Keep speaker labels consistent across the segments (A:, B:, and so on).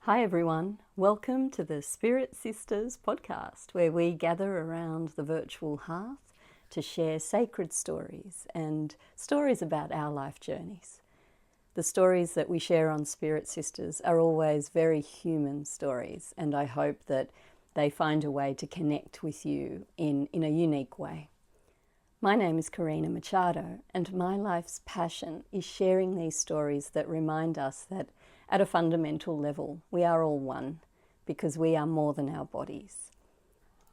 A: Hi everyone, welcome to the Spirit Sisters podcast, where we gather around the virtual hearth to share sacred stories and stories about our life journeys. The stories that we share on Spirit Sisters are always very human stories, and I hope that they find a way to connect with you in a unique way. My name is Karina Machado, and my life's passion is sharing these stories that remind us that at a fundamental level, we are all one, because we are more than our bodies.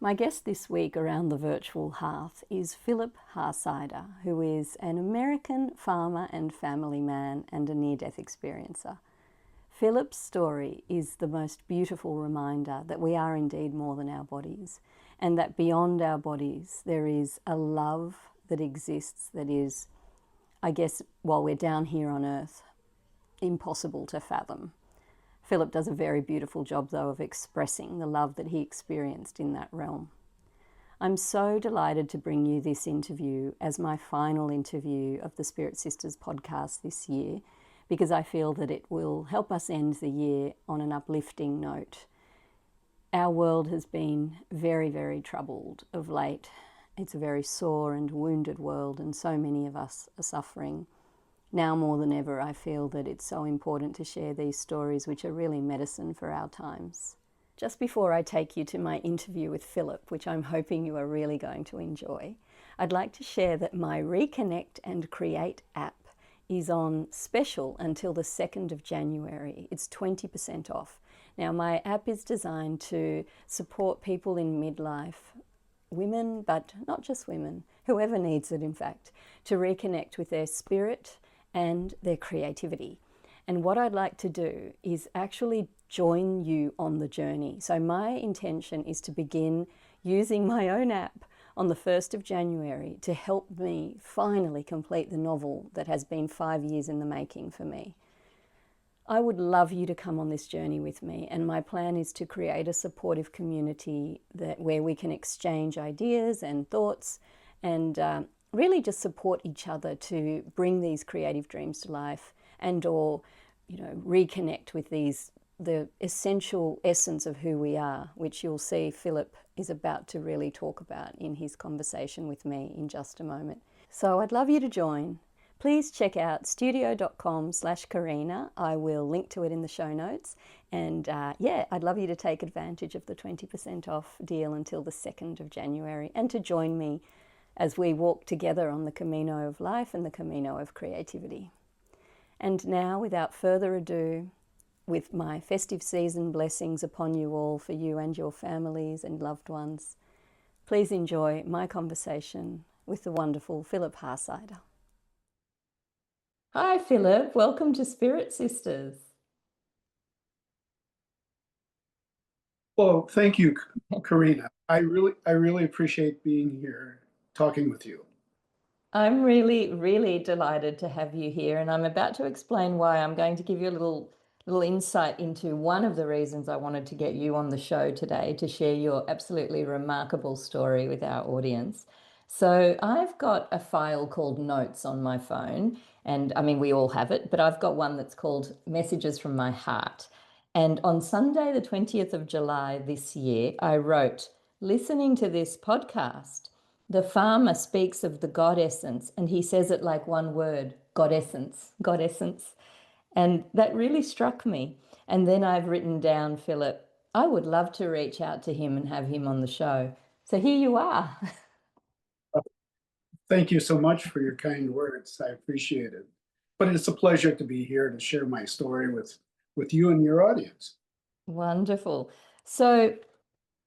A: My guest this week around the virtual hearth is Philip Hasheider, who is an American farmer and family man and a near-death experiencer. Philip's story is the most beautiful reminder that we are indeed more than our bodies, and that beyond our bodies there is a love that exists that is, I guess, while we're down here on earth, impossible to fathom. Philip does a very beautiful job, though, of expressing the love that he experienced in that realm. I'm so delighted to bring you this interview as my final interview of the Spirit Sisters podcast this year, because I feel that it will help us end the year on an uplifting note. Our world has been very, very troubled of late. It's a very sore and wounded world, and so many of us are suffering. Now more than ever, I feel that it's so important to share these stories, which are really medicine for our times. Just before I take you to my interview with Philip, which I'm hoping you are really going to enjoy, I'd like to share that my Reconnect and Create app is on special until the 2nd of January. It's 20% off. Now, my app is designed to support people in midlife, women, but not just women, whoever needs it, in fact, to reconnect with their spirit and their creativity. And what I'd like to do is actually join you on the journey. So my intention is to begin using my own app on the 1st of January to help me finally complete the novel that has been 5 years in the making for me. I would love you to come on this journey with me, and my plan is to create a supportive community where we can exchange ideas and thoughts and really just support each other to bring these creative dreams to life and or reconnect with the essential essence of who we are, which you'll see Philip is about to really talk about in his conversation with me in just a moment. So I'd love you to join. Please check out studio.com/Karina. I will link to it in the show notes. And I'd love you to take advantage of the 20% off deal until the 2nd of January and to join me as we walk together on the Camino of life and the Camino of creativity. And now, without further ado, with my festive season blessings upon you all, for you and your families and loved ones, please enjoy my conversation with the wonderful Philip Hasheider. Hi, Philip. Welcome to Spirit Sisters.
B: Well, thank you, Karina. I really appreciate being here talking with you.
A: I'm really, really delighted to have you here, and I'm about to explain why. I'm going to give you a little insight into one of the reasons I wanted to get you on the show today to share your absolutely remarkable story with our audience. So I've got a file called Notes on my phone, and I mean, we all have it, but I've got one that's called Messages from My Heart. And on Sunday, the 20th of July this year, I wrote, listening to this podcast, the farmer speaks of the God essence, and he says it like one word, God essence, God essence. And that really struck me. And then I've written down, Philip, I would love to reach out to him and have him on the show. So here you are.
B: Thank you so much for your kind words. I appreciate it. But it's a pleasure to be here to share my story with you and your audience.
A: Wonderful. So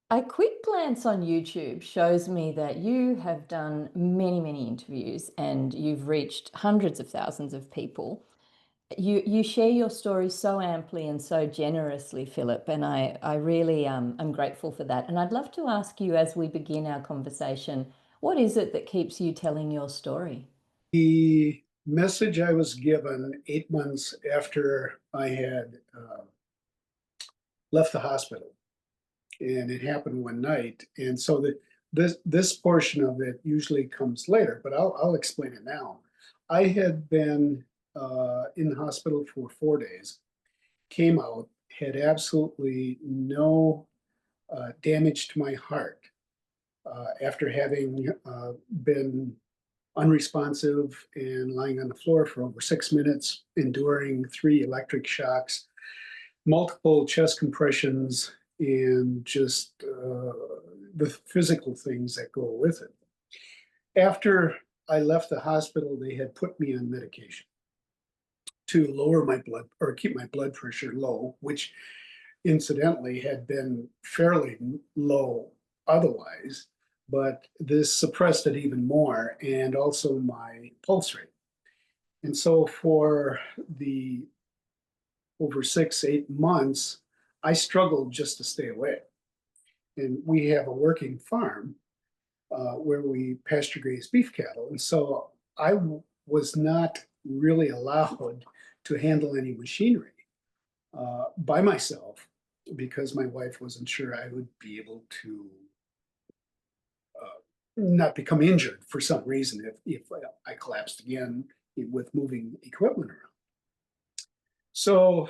A: a quick glance on YouTube shows me that you have done many, many interviews and you've reached hundreds of thousands of people. You share your story so amply and so generously, Philip, and I really am grateful for that. And I'd love to ask you as we begin our conversation, what is it that keeps you telling your story?
B: The message I was given 8 months after I had left the hospital, and it happened one night, and so this portion of it usually comes later, but I'll explain it now. I had been in the hospital for 4 days, came out, had absolutely no damage to my heart after having been unresponsive and lying on the floor for over 6 minutes, enduring 3 electric shocks, multiple chest compressions, and just the physical things that go with it. After I left the hospital, they had put me on medication to lower my blood or keep my blood pressure low, which incidentally had been fairly low otherwise, but this suppressed it even more, and also my pulse rate. And so for the over 6, 8 months, I struggled just to stay awake. And we have a working farm where we pasture graze beef cattle. And so was not really allowed to handle any machinery by myself because my wife wasn't sure I would be able to not become injured for some reason if I collapsed again with moving equipment around. So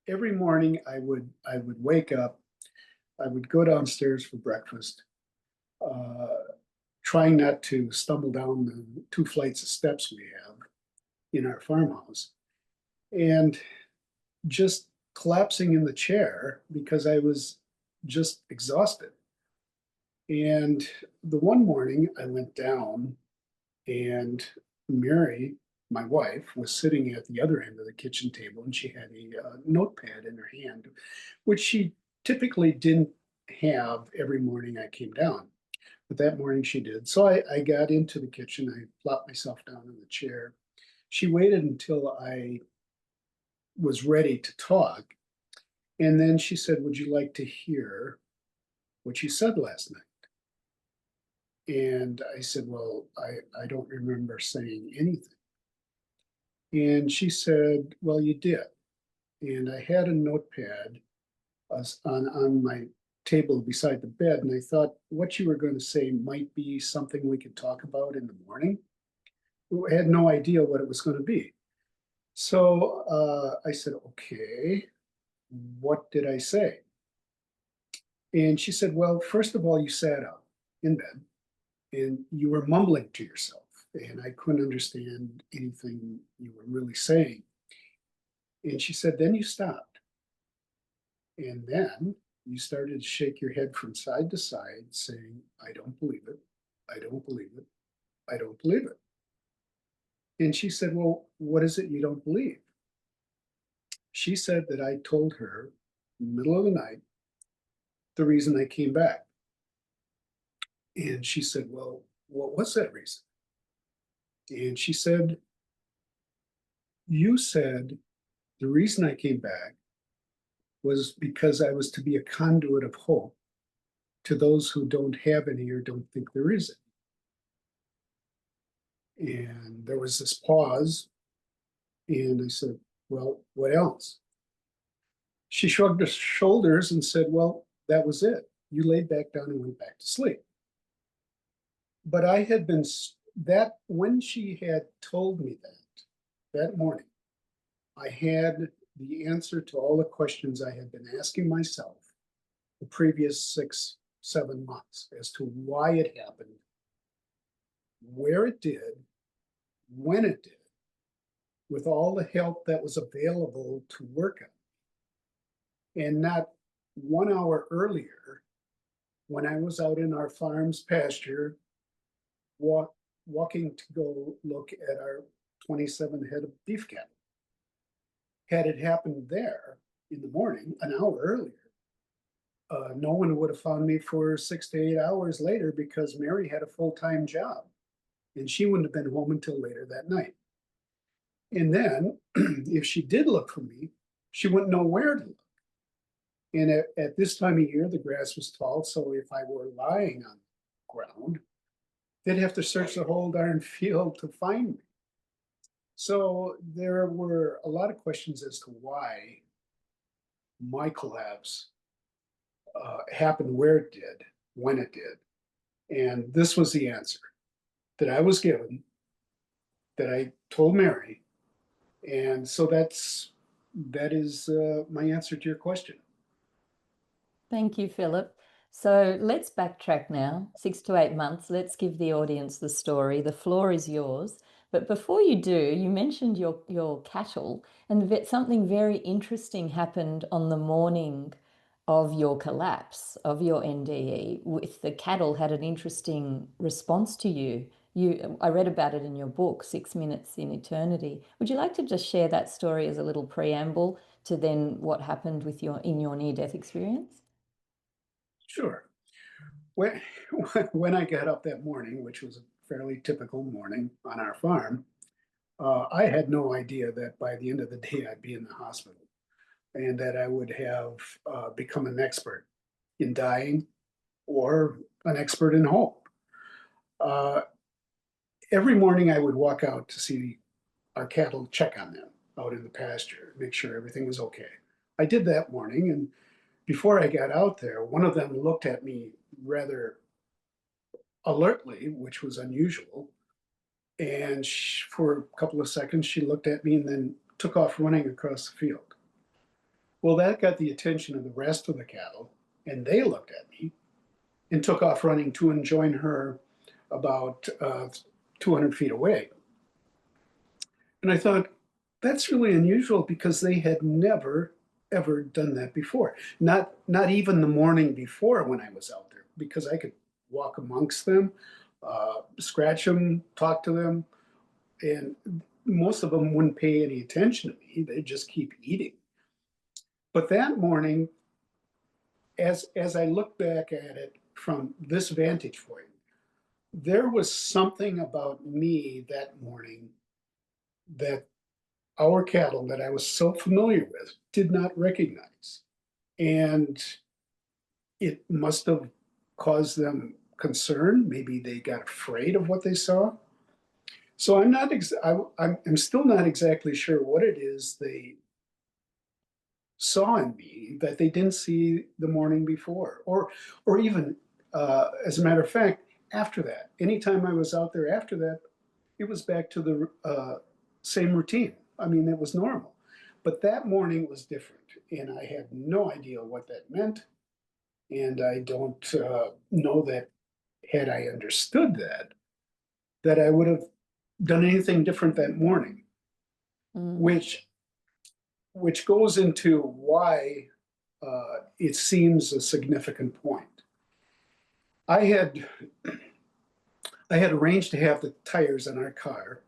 B: every morning I would wake up, I would go downstairs for breakfast, uh, trying not to stumble down the 2 flights of steps we have in our farmhouse, and just collapsing in the chair because I was just exhausted. And the one morning I went down, and Mary, my wife, was sitting at the other end of the kitchen table, and she had a notepad in her hand, which she typically didn't have every morning I came down. But that morning she did. So I got into the kitchen, I plopped myself down in the chair. She waited until I was ready to talk. And then she said, "Would you like to hear what you said last night?" And I said, "Well, I don't remember saying anything." And she said, "Well, you did." And I had a notepad on my table beside the bed. And I thought what you were going to say might be something we could talk about in the morning. I had no idea what it was going to be. So I said, "Okay, what did I say?" And she said, "Well, first of all, you sat up in bed and you were mumbling to yourself, and I couldn't understand anything you were really saying." And she said, "Then you stopped. And then you started to shake your head from side to side, saying, 'I don't believe it. I don't believe it. I don't believe it.'" And she said, "Well, what is it you don't believe?" She said that I told her in the middle of the night the reason I came back. And she said, "Well, what was that reason?" And she said, "You said the reason I came back was because I was to be a conduit of hope to those who don't have any or don't think there is any." And there was this pause, and I said, "Well, what else?" She shrugged her shoulders and said, "Well, that was it. You laid back down and went back to sleep." But I had been that when she had told me that morning, I had the answer to all the questions I had been asking myself the previous 6, 7 months as to why it happened, where it did, when it did, with all the help that was available to work on. And not 1 hour earlier, when I was out in our farm's pasture, walking to go look at our 27 head of beef cattle. Had it happened there in the morning, an hour earlier, no one would have found me for 6 to 8 hours later because Mary had a full-time job and she wouldn't have been home until later that night. And then if she did look for me, she wouldn't know where to look. And at this time of year, the grass was tall. So if I were lying on the ground, they'd have to search the whole darn field to find me. So there were a lot of questions as to why my collapse happened where it did, when it did. And this was the answer that I was given, that I told Mary. And so that's that is my answer to your question.
A: Thank you, Philip. So let's backtrack now, 6 to 8 months. Let's give the audience the story. The floor is yours. But before you do, you mentioned your cattle, and something very interesting happened on the morning of your collapse, of your NDE. With the cattle had an interesting response to you. I read about it in your book, 6 Minutes in Eternity. Would you like to just share that story as a little preamble to then what happened with in your near-death experience?
B: Sure. When, when I got up that morning, which was a fairly typical morning on our farm, I had no idea that by the end of the day I'd be in the hospital and that I would have become an expert in dying or an expert in hope. Uh, every morning I would walk out to see our cattle, check on them out in the pasture, make sure everything was okay. I did that morning, and before I got out there, one of them looked at me rather alertly, which was unusual. And for a couple of seconds, she looked at me and then took off running across the field. Well, that got the attention of the rest of the cattle, and they looked at me and took off running to and join her about 200 feet away. And I thought, that's really unusual because they had never, ever done that before. Not even the morning before when I was out there, because I could walk amongst them, scratch them, talk to them, and most of them wouldn't pay any attention to me. They'd just keep eating. But that morning, as I look back at it from this vantage point, there was something about me that morning that our cattle that I was so familiar with did not recognize. And it must have caused them concern. Maybe they got afraid of what they saw. So I'm still not exactly sure what it is they saw in me that they didn't see the morning before, or even as a matter of fact, after that. Anytime I was out there after that, it was back to the same routine. I mean, it was normal. But that morning was different, and I had no idea what that meant. And I don't know that had I understood that I would have done anything different that morning,
A: Mm.
B: which goes into why it seems a significant point. I had arranged to have the tires on our car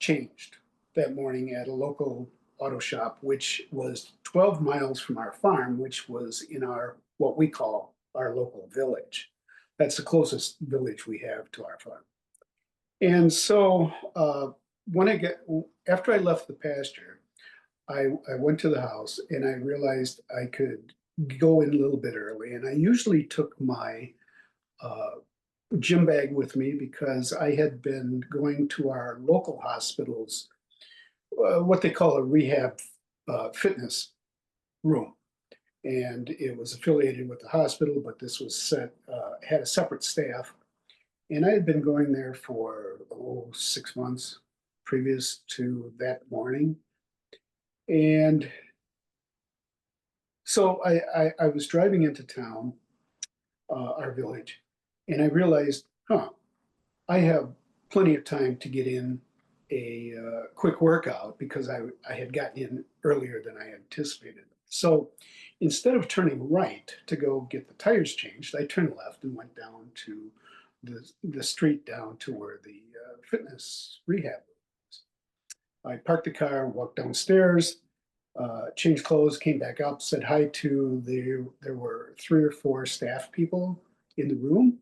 B: changed that morning at a local auto shop, which was 12 miles from our farm, which was in our what we call our local village. That's the closest village we have to our farm. And so when after I left the pasture, I went to the house and I realized I could go in a little bit early. And I usually took my uh, gym bag with me because I had been going to our local hospitals, what they call a rehab fitness room. And it was affiliated with the hospital, but this was had a separate staff. And I had been going there for 6 months previous to that morning. And so I was driving into town, our village, and I realized, I have plenty of time to get in a quick workout because I had gotten in earlier than I anticipated. So instead of turning right to go get the tires changed, I turned left and went down to the street down to where the fitness rehab was. I parked the car, walked downstairs, changed clothes, came back up, said hi to there were 3 or 4 staff people in the room,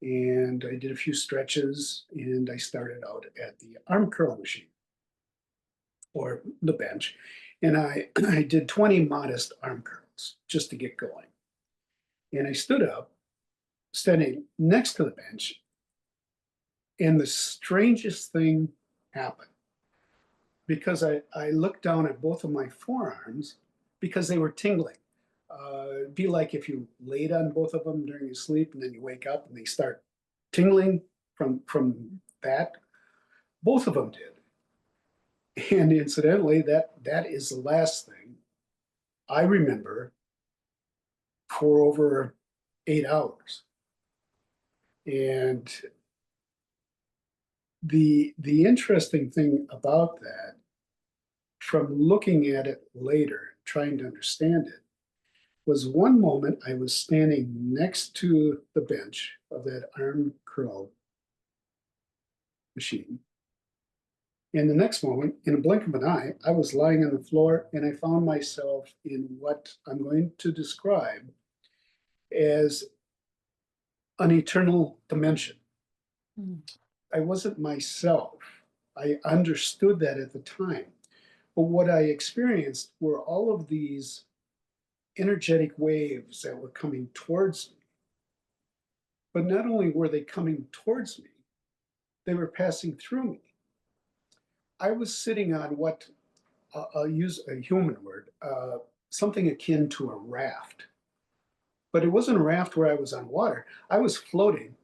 B: and I did a few stretches, and I started out at the arm curl machine or the bench, and I did 20 modest arm curls just to get going. And I stood up, standing next to the bench, and the strangest thing happened because I looked down at both of my forearms because they were tingling. It'd be like if you laid on both of them during your sleep and then you wake up and they start tingling from that. Both of them did. And incidentally, that is the last thing I remember for over 8 hours. And the interesting thing about that, from looking at it later, trying to understand it, was one moment I was standing next to the bench of that arm curl machine. And the next moment, in a blink of an eye, I was lying on the floor and I found myself in what I'm going to describe as an eternal dimension.
A: Mm.
B: I wasn't myself. I understood that at the time. But what I experienced were all of these energetic waves that were coming towards me. But not only were they coming towards me, they were passing through me. I was sitting on what, I'll use a human word, something akin to a raft. But it wasn't a raft where I was on water. I was floating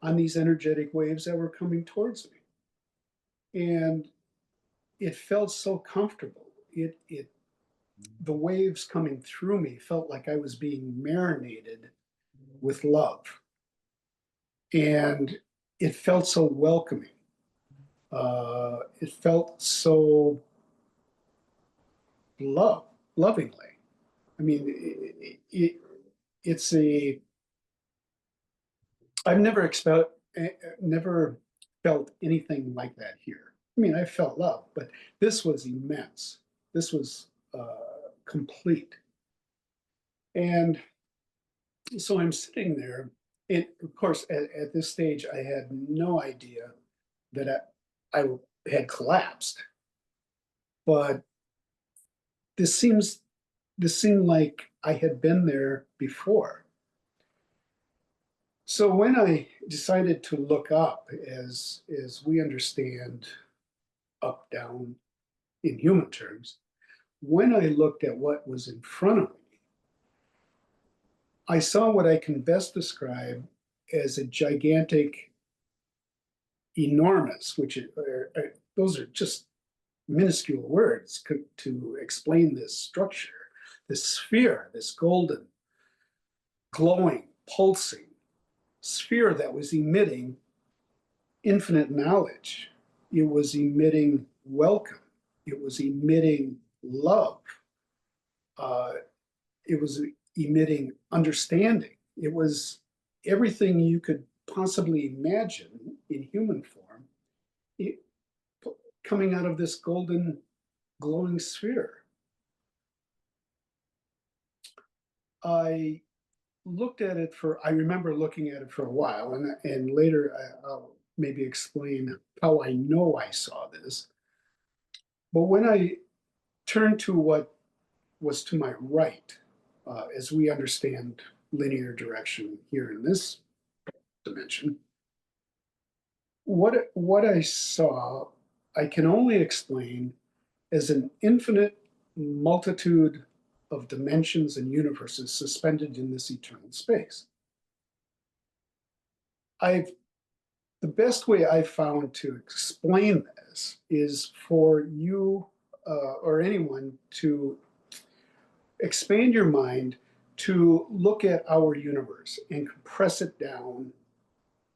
B: on these energetic waves that were coming towards me. And it felt so comfortable. The waves coming through me felt like I was being marinated with love. And it felt so welcoming. It felt so lovingly. I mean, it's a, I've never felt anything like that here. I mean, I felt love, but this was immense. This was complete. And so I'm sitting there. And of course, at this stage, I had no idea that I had collapsed. But this seemed like I had been there before. So when I decided to look up, as we understand up, down in human terms, when I looked at what was in front of me, I saw what I can best describe as a gigantic, enormous, those are just minuscule words to explain this structure, this sphere, this golden, glowing, pulsing sphere that was emitting infinite knowledge. It was emitting welcome. It was emitting love. It was emitting understanding. It was everything you could possibly imagine in human form, it, coming out of this golden, glowing sphere. I remember looking at it for a while, and later I'll maybe explain how I know I saw this. But when I turned to what was to my right, as we understand linear direction here in this dimension, what I saw, I can only explain as an infinite multitude of dimensions and universes suspended in this eternal space. The best way I've found to explain this is for you or anyone to expand your mind to look at our universe and compress it down,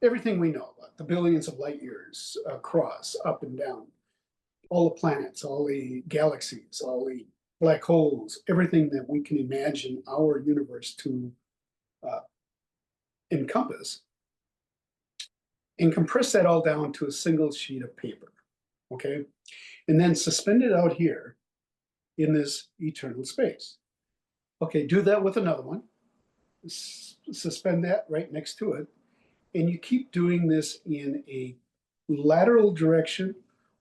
B: everything we know about, the billions of light years across, up and down, all the planets, all the galaxies, all the black holes, everything that we can imagine our universe to encompass, and compress that all down to a single sheet of paper, okay? And then suspend it out here in this eternal space. Okay, do that with another one. Suspend that right next to it. And you keep doing this in a lateral direction,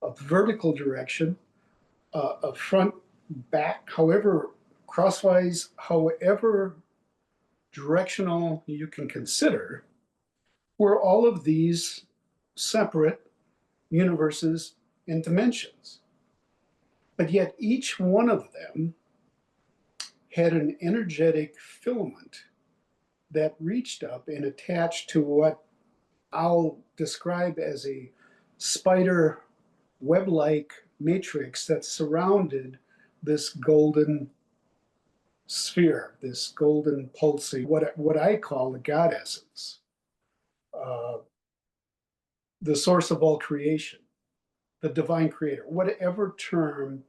B: a vertical direction, a front, back, however, crosswise, however directional you can consider, where all of these separate universes and dimensions. But yet each one of them had an energetic filament that reached up and attached to what I'll describe as a spider web-like matrix that surrounded this golden sphere, this golden pulsing, what I call the God essence, uh, the source of all creation, the divine creator, whatever term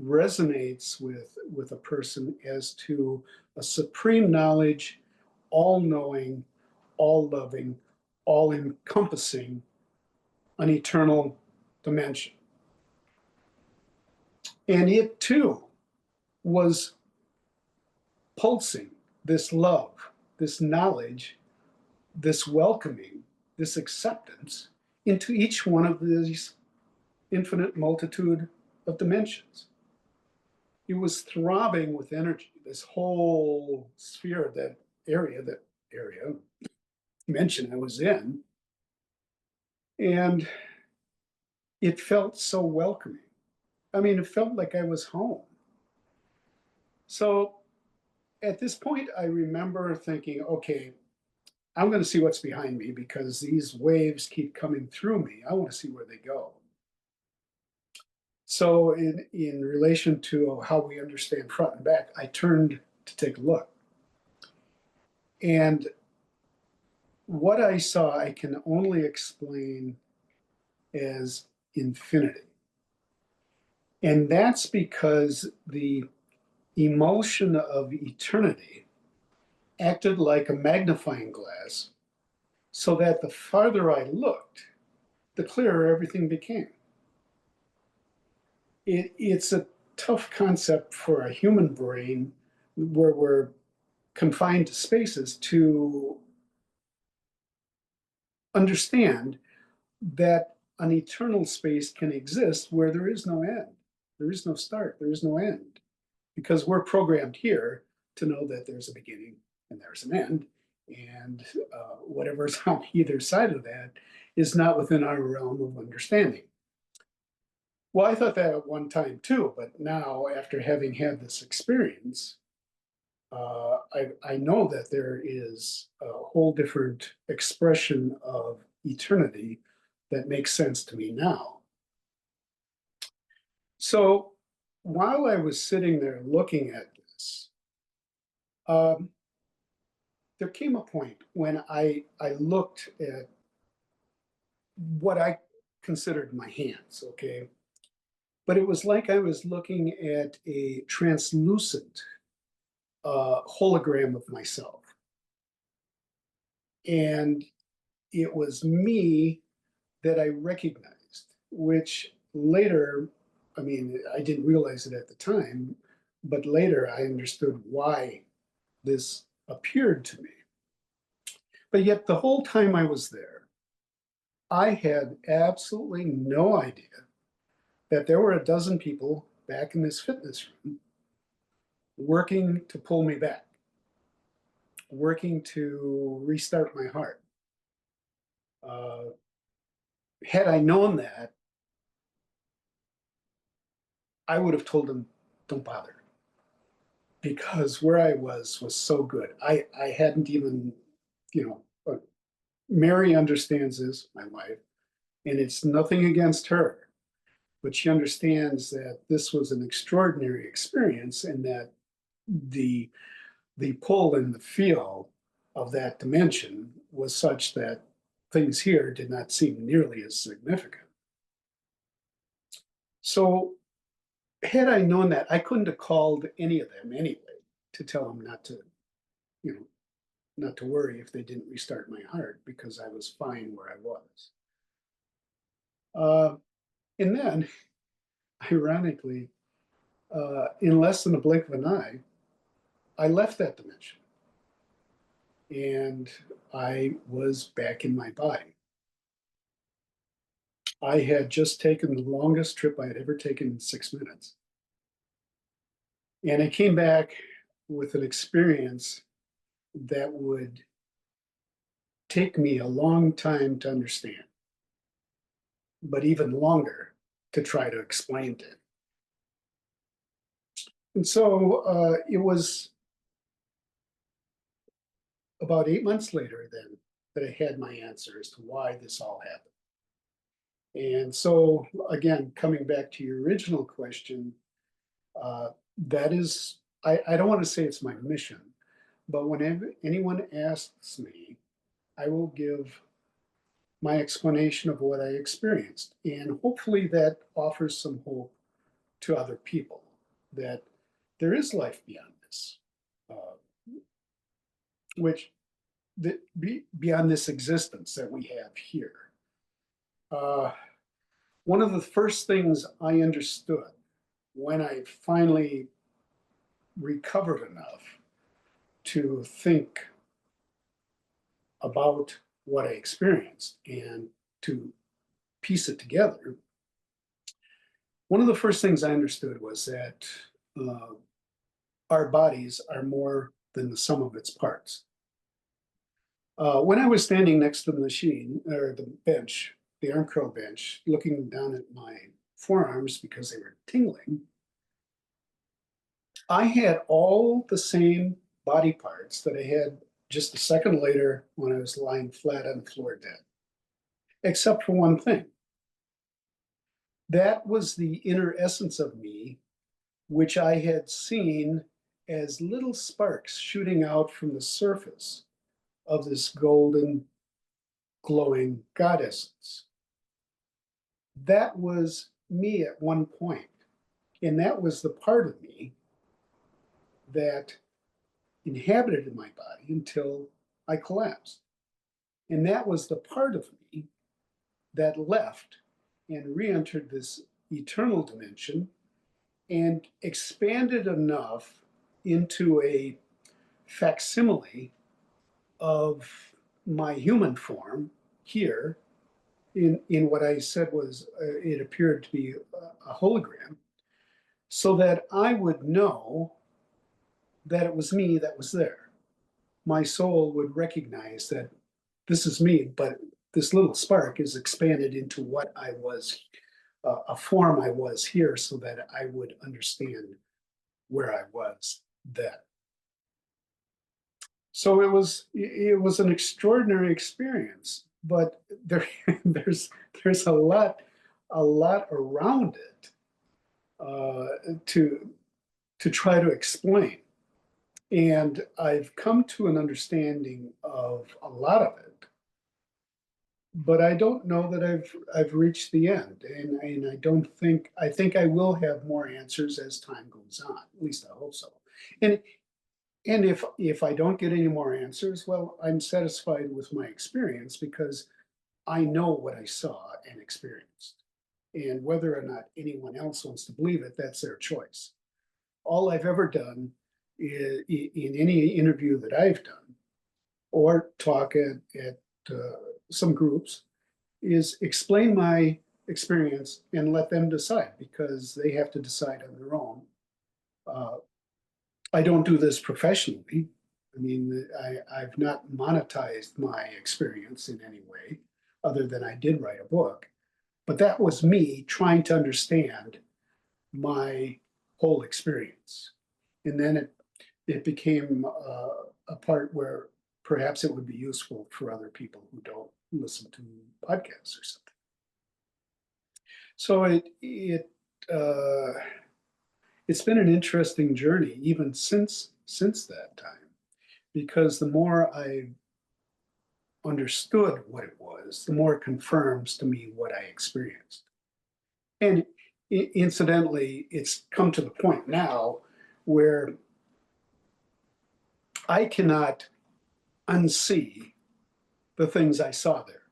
B: resonates with a person as to a supreme knowledge, all knowing, all loving, all encompassing, an eternal dimension. And it too was pulsing this love, this knowledge, this welcoming, this acceptance into each one of these infinite multitude of dimensions. It was throbbing with energy, this whole sphere, that area dimension I was in. And it felt so welcoming. I mean, it felt like I was home. So at this point, I remember thinking, okay, I'm going to see what's behind me because these waves keep coming through me. I want to see where they go. So in relation to how we understand front and back, I turned to take a look. And what I saw, I can only explain as infinity. And that's because the emotion of eternity acted like a magnifying glass so that the farther I looked, the clearer everything became. It's a tough concept for a human brain where we're confined to spaces to understand that an eternal space can exist where there is no end. There is no start, there is no end. Because we're programmed here to know that there's a beginning and there's an end. And whatever's on either side of that is not within our realm of understanding. Well, I thought that at one time too, but now, after having had this experience, I know that there is a whole different expression of eternity that makes sense to me now. So while I was sitting there looking at this, um, there came a point when I looked at what I considered my hands, okay? But it was like I was looking at a translucent hologram of myself. And it was me that I recognized, which later, I mean, I didn't realize it at the time, but later I understood why this appeared to me. But yet, the whole time I was there, I had absolutely no idea that there were a dozen people back in this fitness room working to pull me back, working to restart my heart. Had I known that, I would have told them, don't bother. Because where I was so good. I hadn't even, Mary understands this, my wife, and it's nothing against her, but she understands that this was an extraordinary experience and that the pull and the feel of that dimension was such that things here did not seem nearly as significant. So had I known that, I couldn't have called any of them anyway to tell them not to, not to worry if they didn't restart my heart because I was fine where I was. And then, ironically, in less than a blink of an eye, I left that dimension and I was back in my body. I had just taken the longest trip I had ever taken in 6 minutes. And I came back with an experience that would take me a long time to understand, but even longer to try to explain to it. And so it was about 8 months later then that I had my answer as to why this all happened. And so, again, coming back to your original question, that is, I don't want to say it's my mission, but whenever anyone asks me, I will give my explanation of what I experienced. And hopefully that offers some hope to other people that there is life beyond this, uh, which beyond this existence that we have here. Uh, One of the first things I understood when I finally recovered enough to think about what I experienced and to piece it together, one of the first things I understood was that uh, our bodies are more than the sum of its parts. When I was standing next to the machine or the bench, the arm curl bench, looking down at my forearms because they were tingling, I had all the same body parts that I had just a second later when I was lying flat on the floor dead, except for one thing. That was the inner essence of me, which I had seen as little sparks shooting out from the surface of this golden, glowing God essence. That was me at one point, and that was the part of me that inhabited my body until I collapsed. And that was the part of me that left and re entered this eternal dimension and expanded enough into a facsimile of my human form here in what I said was, it appeared to be a hologram, so that I would know that it was me that was there. My soul would recognize that this is me, but this little spark is expanded into what I was, a form I was here, so that I would understand where I was then. So it was an extraordinary experience, but there's a lot around it to try to explain. And I've come to an understanding of a lot of it, but I don't know that I've reached the end. And I think I will have more answers as time goes on. At least I hope so. And and if I don't get any more answers, well, I'm satisfied with my experience because I know what I saw and experienced. And whether or not anyone else wants to believe it, that's their choice. All I've ever done is, in any interview that I've done or talk at some groups, is explain my experience and let them decide because they have to decide on their own. Uh, I don't do this professionally. I mean, I've not monetized my experience in any way other than I did write a book. But that was me trying to understand my whole experience. And then it became a part where perhaps it would be useful for other people who don't listen to podcasts or something. So it's been an interesting journey even since that time, because the more I understood what it was, the more it confirms to me what I experienced. And incidentally, it's come to the point now where I cannot unsee the things I saw there.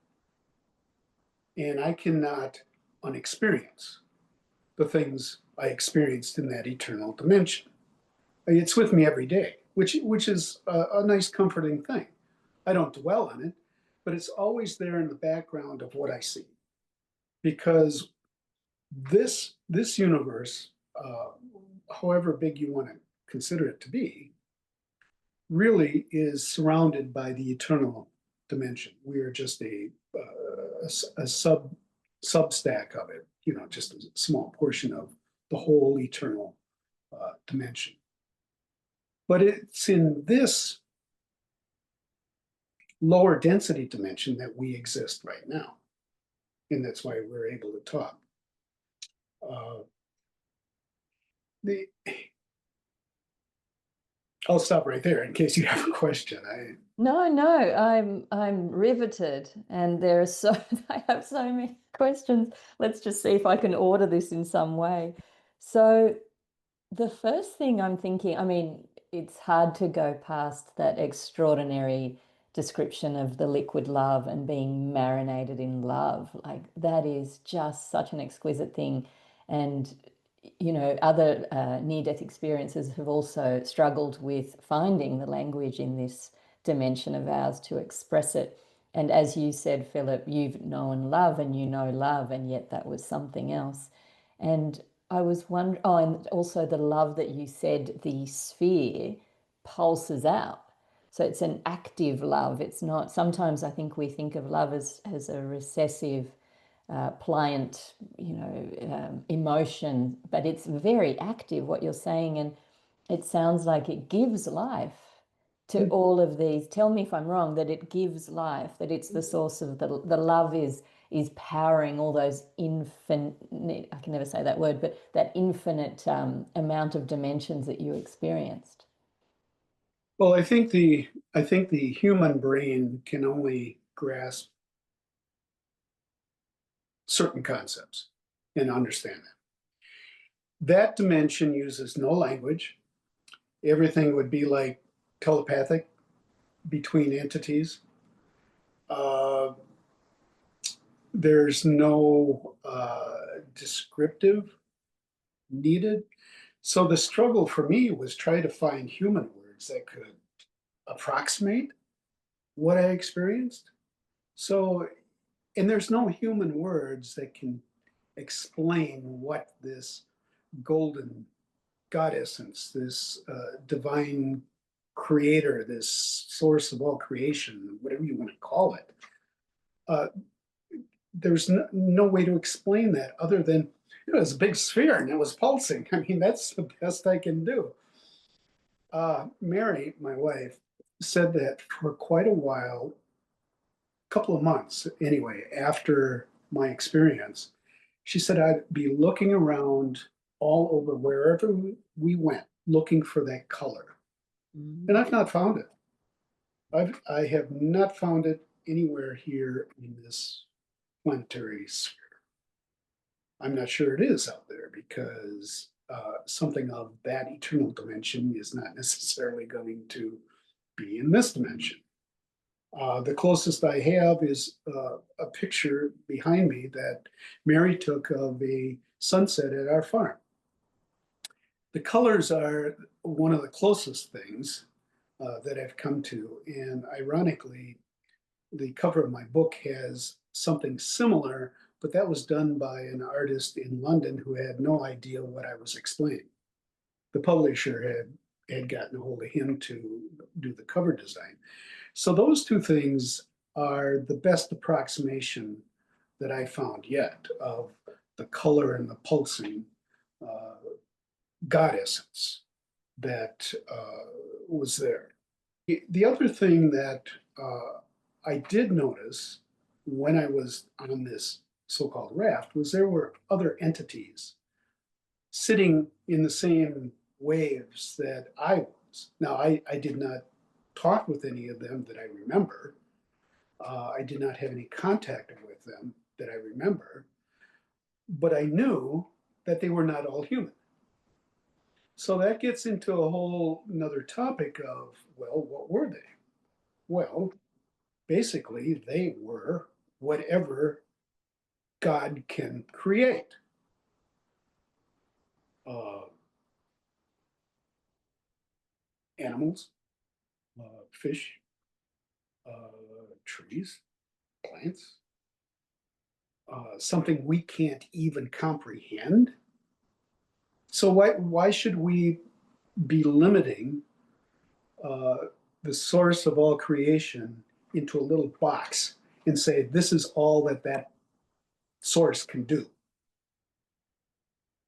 B: And I cannot unexperience the things I experienced in that eternal dimension. It's with me every day, which is a nice, comforting thing. I don't dwell on it, but it's always there in the background of what I see. Because this universe, however big you want to consider it to be, really is surrounded by the eternal dimension. We are just a substack of it, just a small portion of the whole eternal dimension. But it's in this lower density dimension that we exist right now. and that's why we're able to talk. Uh, the I'll stop right there in case you have a question.
A: No, I'm riveted, and there are so I have so many questions. Let's just see if I can order this in some way. So the first thing I'm thinking, I mean, it's hard to go past that extraordinary description of the liquid love and being marinated in love. Like that is just such an exquisite thing. And, other near-death experiences have also struggled with finding the language in this dimension of ours to express it. And as you said, Philip, you've known love and you know love, and yet that was something else. And I was wondering, oh, and also the love that you said the sphere pulses out. So it's an active love. It's not, sometimes I think we think of love as a recessive, pliant, emotion, but it's very active, what you're saying. And it sounds like it gives life to all of these. Tell me if I'm wrong, that it gives life, that it's the source of the love is powering all those infinite, I can never say that word, but that infinite amount of dimensions that you experienced.
B: Well, I think the human brain can only grasp certain concepts and understand them. That dimension uses no language. Everything would be like telepathic between entities. Uh, there's no descriptive needed. So the struggle for me was try to find human words that could approximate what I experienced. So, and there's no human words that can explain what this golden God essence, this divine creator, this source of all creation, whatever you want to call it. Uh, there's no way to explain that other than it was a big sphere and it was pulsing. I mean, that's the best I can do. Mary, my wife, said that for quite a while, a couple of months anyway, after my experience, she said I'd be looking around all over wherever we went, looking for that color. And I've not found it. I have not found it anywhere here in this planetary sphere. I'm not sure it is out there because something of that eternal dimension is not necessarily going to be in this dimension. The closest I have is a picture behind me that Mary took of a sunset at our farm. The colors are one of the closest things that I've come to. And ironically, the cover of my book has something similar, but that was done by an artist in London who had no idea what I was explaining. The publisher had gotten a hold of him to do the cover design. So those two things are the best approximation that I found yet of the color and the pulsing God essence that was there. The other thing that I did notice when I was on this so-called raft was there were other entities sitting in the same waves that I was. Now, I did not talk with any of them that I remember. I did not have any contact with them that I remember, but I knew that they were not all human. So that gets into a whole another topic of, well, what were they? Well, basically, they were whatever God can create. Uh, Animals, fish, trees, plants, something we can't even comprehend. So why should we be limiting uh, the source of all creation into a little box and say this is all that that source can do?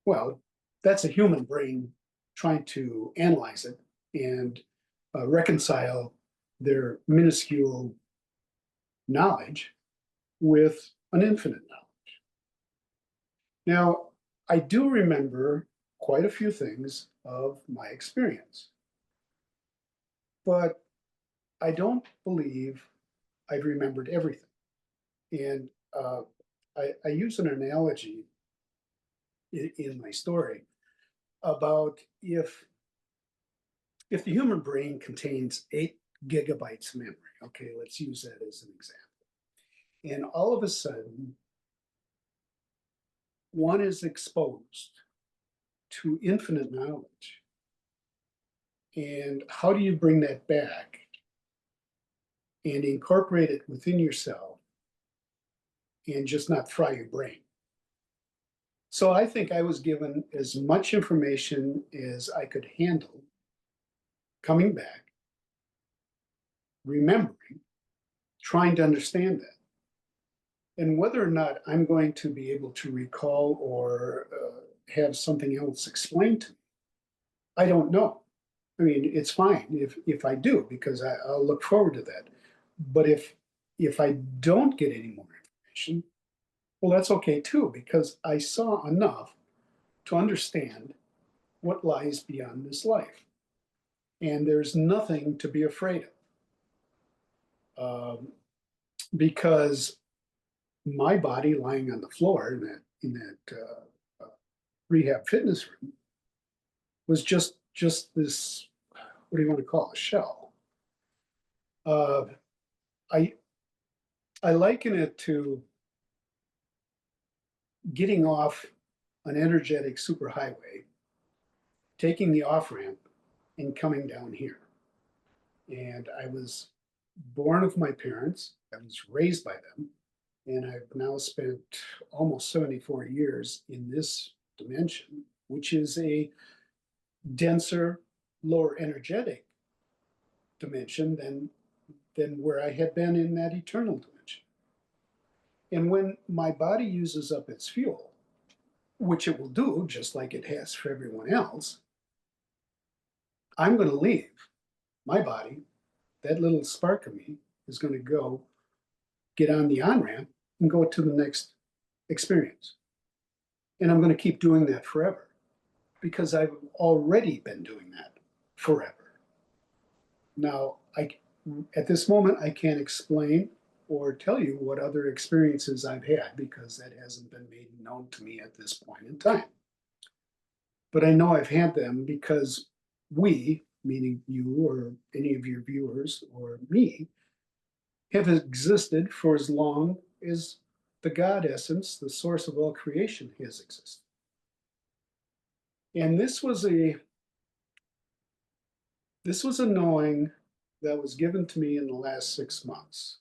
B: Well, that's a human brain trying to analyze it and reconcile their minuscule knowledge with an infinite knowledge. Now, I do remember quite a few things of my experience, but I don't believe I've remembered everything. And I use an analogy in my story about if the human brain contains 8 gigabytes of memory, okay, let's use that as an example. And all of a sudden, one is exposed to infinite knowledge. And how do you bring that back and incorporate it within yourself and just not fry your brain? So I think I was given as much information as I could handle coming back, remembering, trying to understand that. And whether or not I'm going to be able to recall or have something else explained to me, I don't know. I mean, it's fine if I do, because I'll look forward to that. But if I don't get any more information, well, that's okay too, because I saw enough to understand what lies beyond this life. And there's nothing to be afraid of. Because my body lying on the floor in that rehab fitness room was just this, what do you want to call it, a shell. Uh, I I liken it to getting off an energetic superhighway, taking the off ramp, and coming down here. And I was born of my parents. I was raised by them, and I've now spent almost 74 years in this dimension, which is a denser, lower energetic dimension than where I had been in that eternal dimension. And when my body uses up its fuel, which it will do just like it has for everyone else, I'm going to leave my body. That little spark of me is going to go get on the on ramp and go to the next experience. And I'm going to keep doing that forever because I've already been doing that forever. Now, at this moment, I can't explain or tell you what other experiences I've had because that hasn't been made known to me at this point in time. But I know I've had them because we, meaning you or any of your viewers or me, have existed for as long as the God essence, the source of all creation, has existed. And this was a knowing that was given to me in the last 6 months,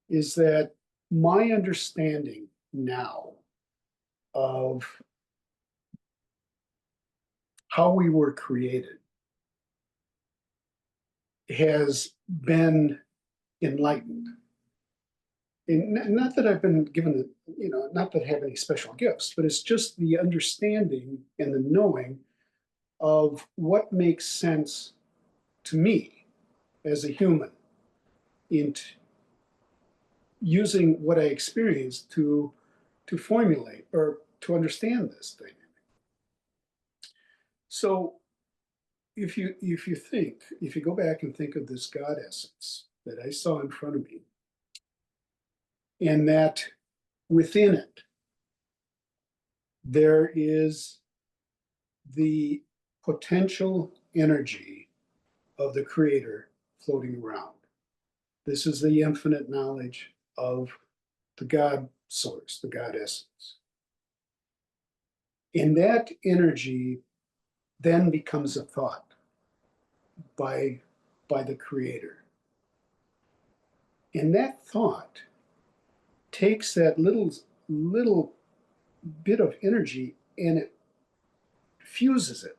B: is that my understanding now of how we were created has been enlightened. And not that I've been given, not that I have any special gifts, but it's just the understanding and the knowing of what makes sense to me as a human in using what I experienced to formulate or to understand this thing. So if you go back and think of this God essence that I saw in front of me, and that within it there is the potential energy of the creator floating around. This is the infinite knowledge of the God source, the God essence. And that energy then becomes a thought by the creator. And that thought takes that little bit of energy and it fuses it,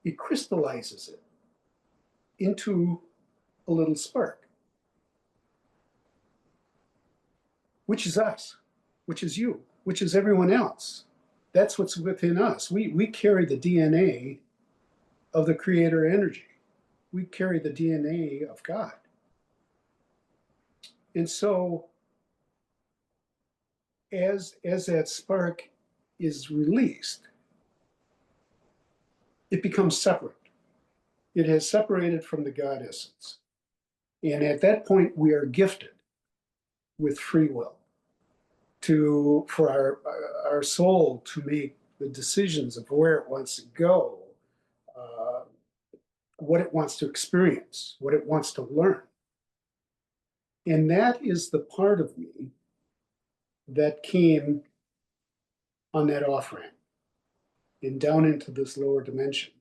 B: it crystallizes it into a little spark, which is us, which is you, which is everyone else. That's what's within us. We carry the DNA of the creator energy. We carry the DNA of God. And so as that spark is released, it becomes separate. It has separated from the God essence. And at that point, we are gifted with free will for our soul to make the decisions of where it wants to go, uh, what it wants to experience, what it wants to learn. And that is the part of me that came on that off ramp and down into this lower dimension.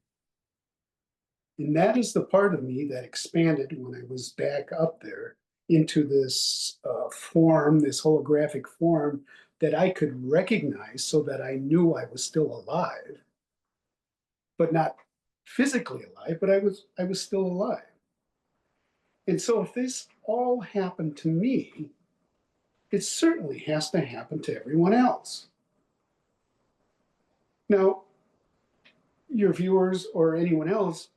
B: And that is the part of me that expanded when I was back up there into this form, this holographic form that I could recognize so that I knew I was still alive, but not physically alive, but I was still alive. And so if this all happened to me, it certainly has to happen to everyone else. Now, your viewers or anyone else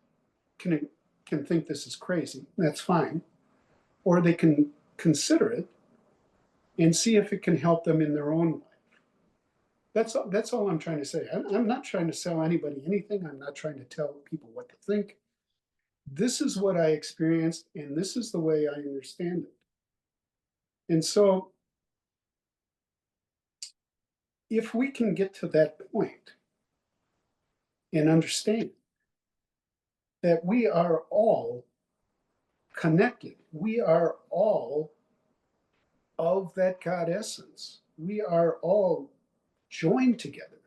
B: can think this is crazy. That's fine. Or they can consider it and see if it can help them in their own life. That's all I'm trying to say. I'm not trying to sell anybody anything. I'm not trying to tell people what to think. This is what I experienced, and this is the way I understand it. And so, if we can get to that point and understand that we are all connected, we are all of that God essence, we are all joined together.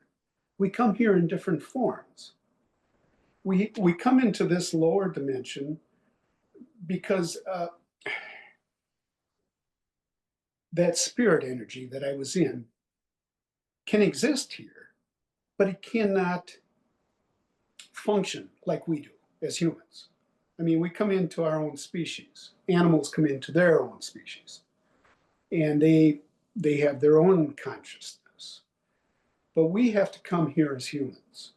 B: We come here in different forms. We come into this lower dimension because that spirit energy that I was in can exist here, but it cannot function like we do as humans. I mean, we come into our own species. Animals come into their own species, and they have their own consciousness. But we have to come here as humans.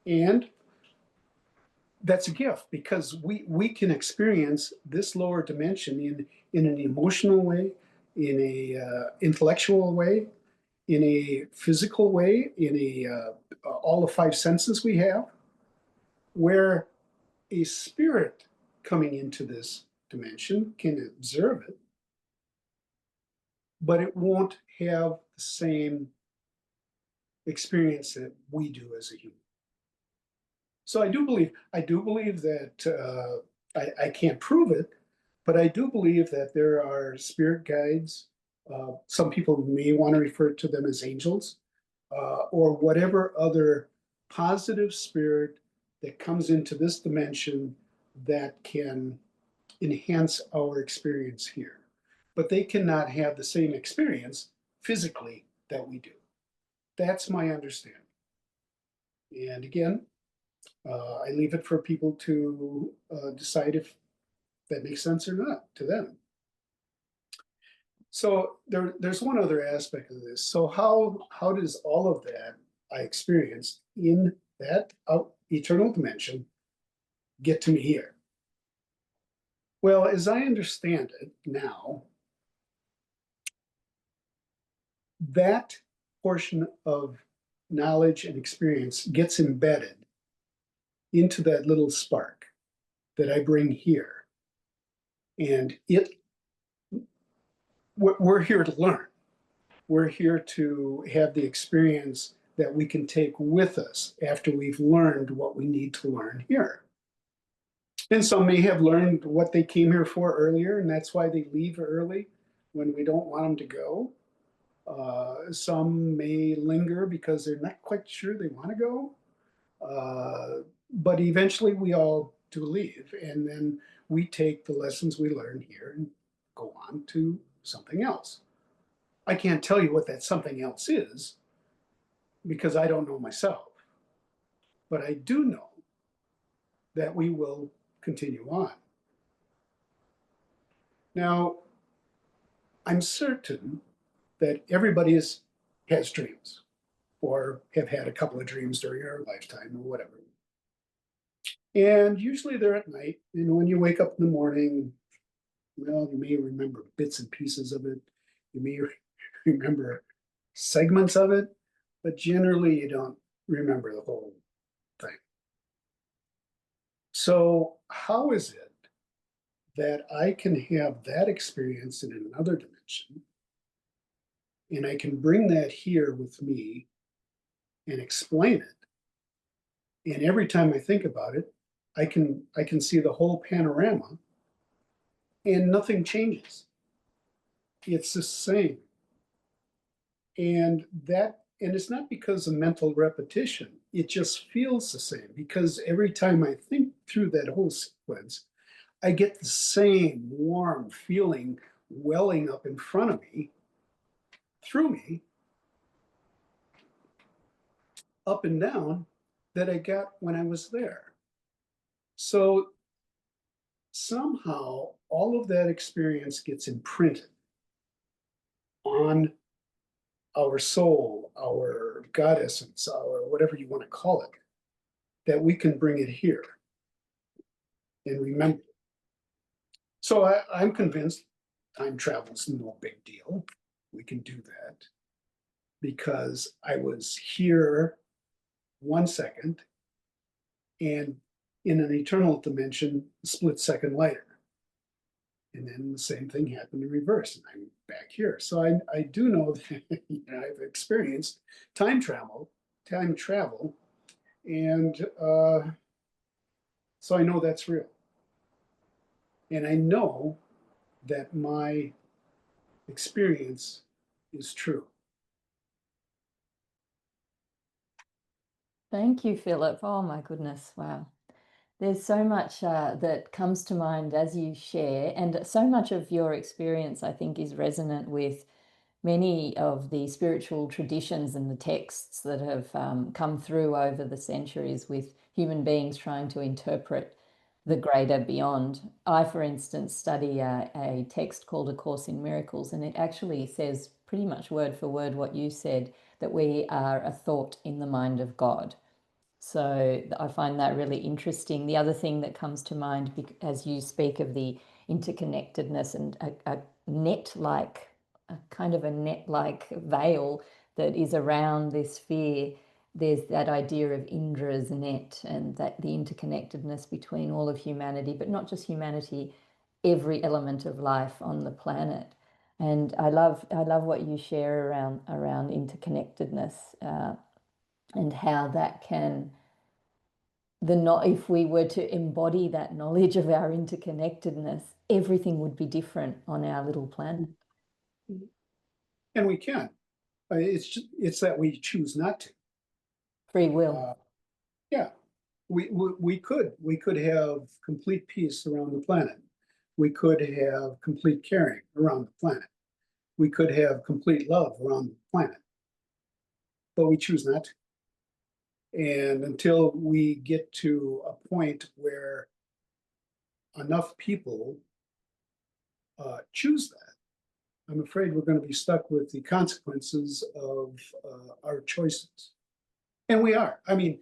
B: And that's a gift because we can experience this lower dimension in an emotional way, in a intellectual way, in a physical way, in all the five senses we have, where a spirit coming into this dimension can observe it, but it won't have the same experience that we do as a human. So I do believe that I can't prove it, but I do believe that there are spirit guides. Some people may want to refer to them as angels, or whatever other positive spirit that comes into this dimension that can enhance our experience here. But they cannot have the same experience physically that we do. That's my understanding. And again, I leave it for people to decide if that makes sense or not to them. So there's one other aspect of this. So how does all of that I experienced in that eternal dimension get to me here? Well, as I understand it now, that portion of knowledge and experience gets embedded into that little spark that I bring here. And we're here to learn. We're here to have the experience that we can take with us after we've learned what we need to learn here. And some may have learned what they came here for earlier, and that's why they leave early when we don't want them to go. Some may linger because they're not quite sure they want to go. But eventually we all do leave, and then we take the lessons we learn here and go on to something else. I can't tell you what that something else is because I don't know myself. But I do know that we will continue on. Now, I'm certain that everybody has dreams or have had a couple of dreams during our lifetime or whatever. And usually they're at night. And when you wake up in the morning, well, you may remember bits and pieces of it. You may remember segments of it, but generally you don't remember the whole thing. So how is it that I can have that experience in another dimension, and I can bring that here with me and explain it? And every time I think about it, I can see the whole panorama, and nothing changes. It's the same. And it's not because of mental repetition. It just feels the same, because every time I think through that whole sequence, I get the same warm feeling welling up in front of me, through me, up and down, that I got when I was there. So somehow all of that experience gets imprinted on our soul, our God essence, our whatever you want to call it, that we can bring it here and remember. So I'm convinced time travel's no big deal. We can do that because I was here 1 second, and in an eternal dimension, a split second later. And then the same thing happened in reverse, and I'm back here. So I do know that I've experienced time travel, and so I know that's real. And I know that my experience is true.
A: Thank you, Philip. Oh my goodness, wow. There's so much that comes to mind as you share, and so much of your experience, I think, is resonant with many of the spiritual traditions and the texts that have come through over the centuries with human beings trying to interpret the greater beyond. I, for instance, study a text called A Course in Miracles, and it actually says pretty much word for word what you said, that we are a thought in the mind of God. So I find that really interesting. The other thing that comes to mind as you speak of the interconnectedness and a net-like, a kind of a net-like veil that is around this sphere, there's that idea of Indra's net, and that the interconnectedness between all of humanity, but not just humanity, every element of life on the planet. And I love what you share around interconnectedness, and how that can, if we were to embody that knowledge of our interconnectedness, everything would be different on our little planet.
B: And we can. It's that we choose not to.
A: Free will.
B: Yeah, we could have complete peace around the planet. We could have complete caring around the planet. We could have complete love around the planet, but we choose not to. And until we get to a point where enough people choose that, I'm afraid we're going to be stuck with the consequences of our choices. And we are. I mean,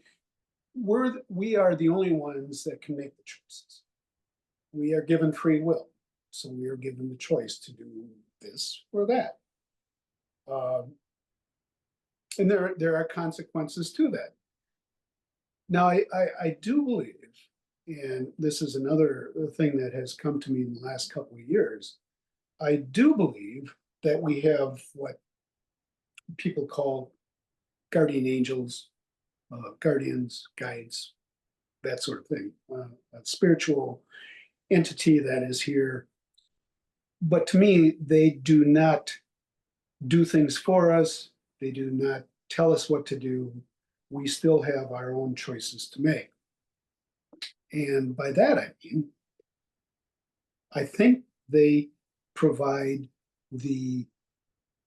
B: we are the only ones that can make the choices. We are given free will, so we are given the choice to do this or that. And there are consequences to that. Now, I do believe, and this is another thing that has come to me in the last couple of years, I do believe that we have what people call guardian angels, guardians, guides, that sort of thing, a spiritual entity that is here. But to me, they do not do things for us. They do not tell us what to do. We still have our own choices to make. And by that, I mean, I think they provide the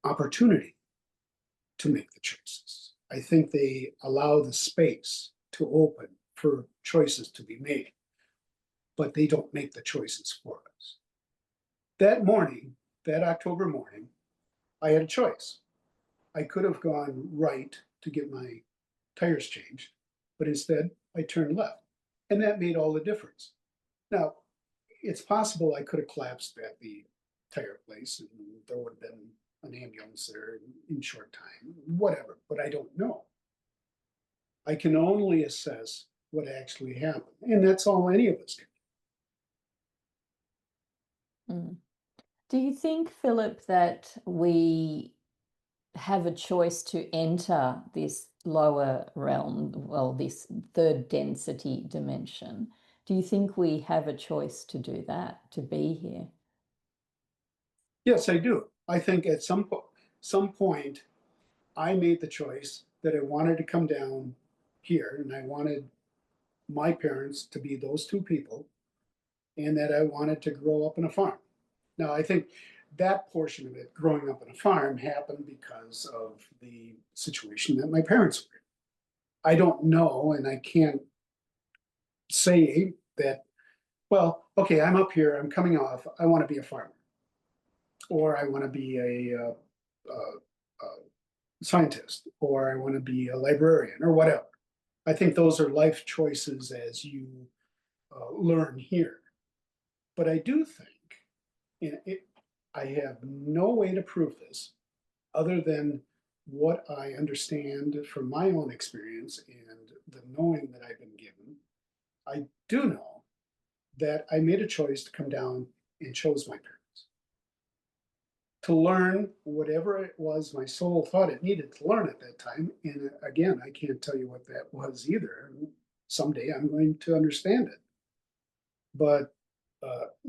B: opportunity to make the choices. I think they allow the space to open for choices to be made, but they don't make the choices for us. That morning, that October morning, I had a choice. I could have gone right to get my tires changed, but instead I turned left. And that made all the difference. Now, it's possible I could have collapsed at the tire place and there would have been an ambulance there in short time, whatever, but I don't know. I can only assess what actually happened, and that's all any of us can.
A: Mm. Do you think, Philip, that we have a choice to enter this lower realm, well, this third density dimension? Do you think we have a choice to do that, to be here?
B: Yes, I do. I think at some point, I made the choice that I wanted to come down here, and I wanted my parents to be those two people, and that I wanted to grow up in a farm. Now, I think that portion of it, growing up in a farm, happened because of the situation that my parents were in. I don't know, and I can't say that, well, okay, I'm up here, I'm coming off, I want to be a farmer, or I want to be a scientist, or I want to be a librarian, or whatever. I think those are life choices as you learn here. But I do think, and I have no way to prove this other than what I understand from my own experience and the knowing that I've been given. I do know that I made a choice to come down and chose my parents. To learn whatever it was my soul thought it needed to learn at that time. And again, I can't tell you what that was either. Someday I'm going to understand it. But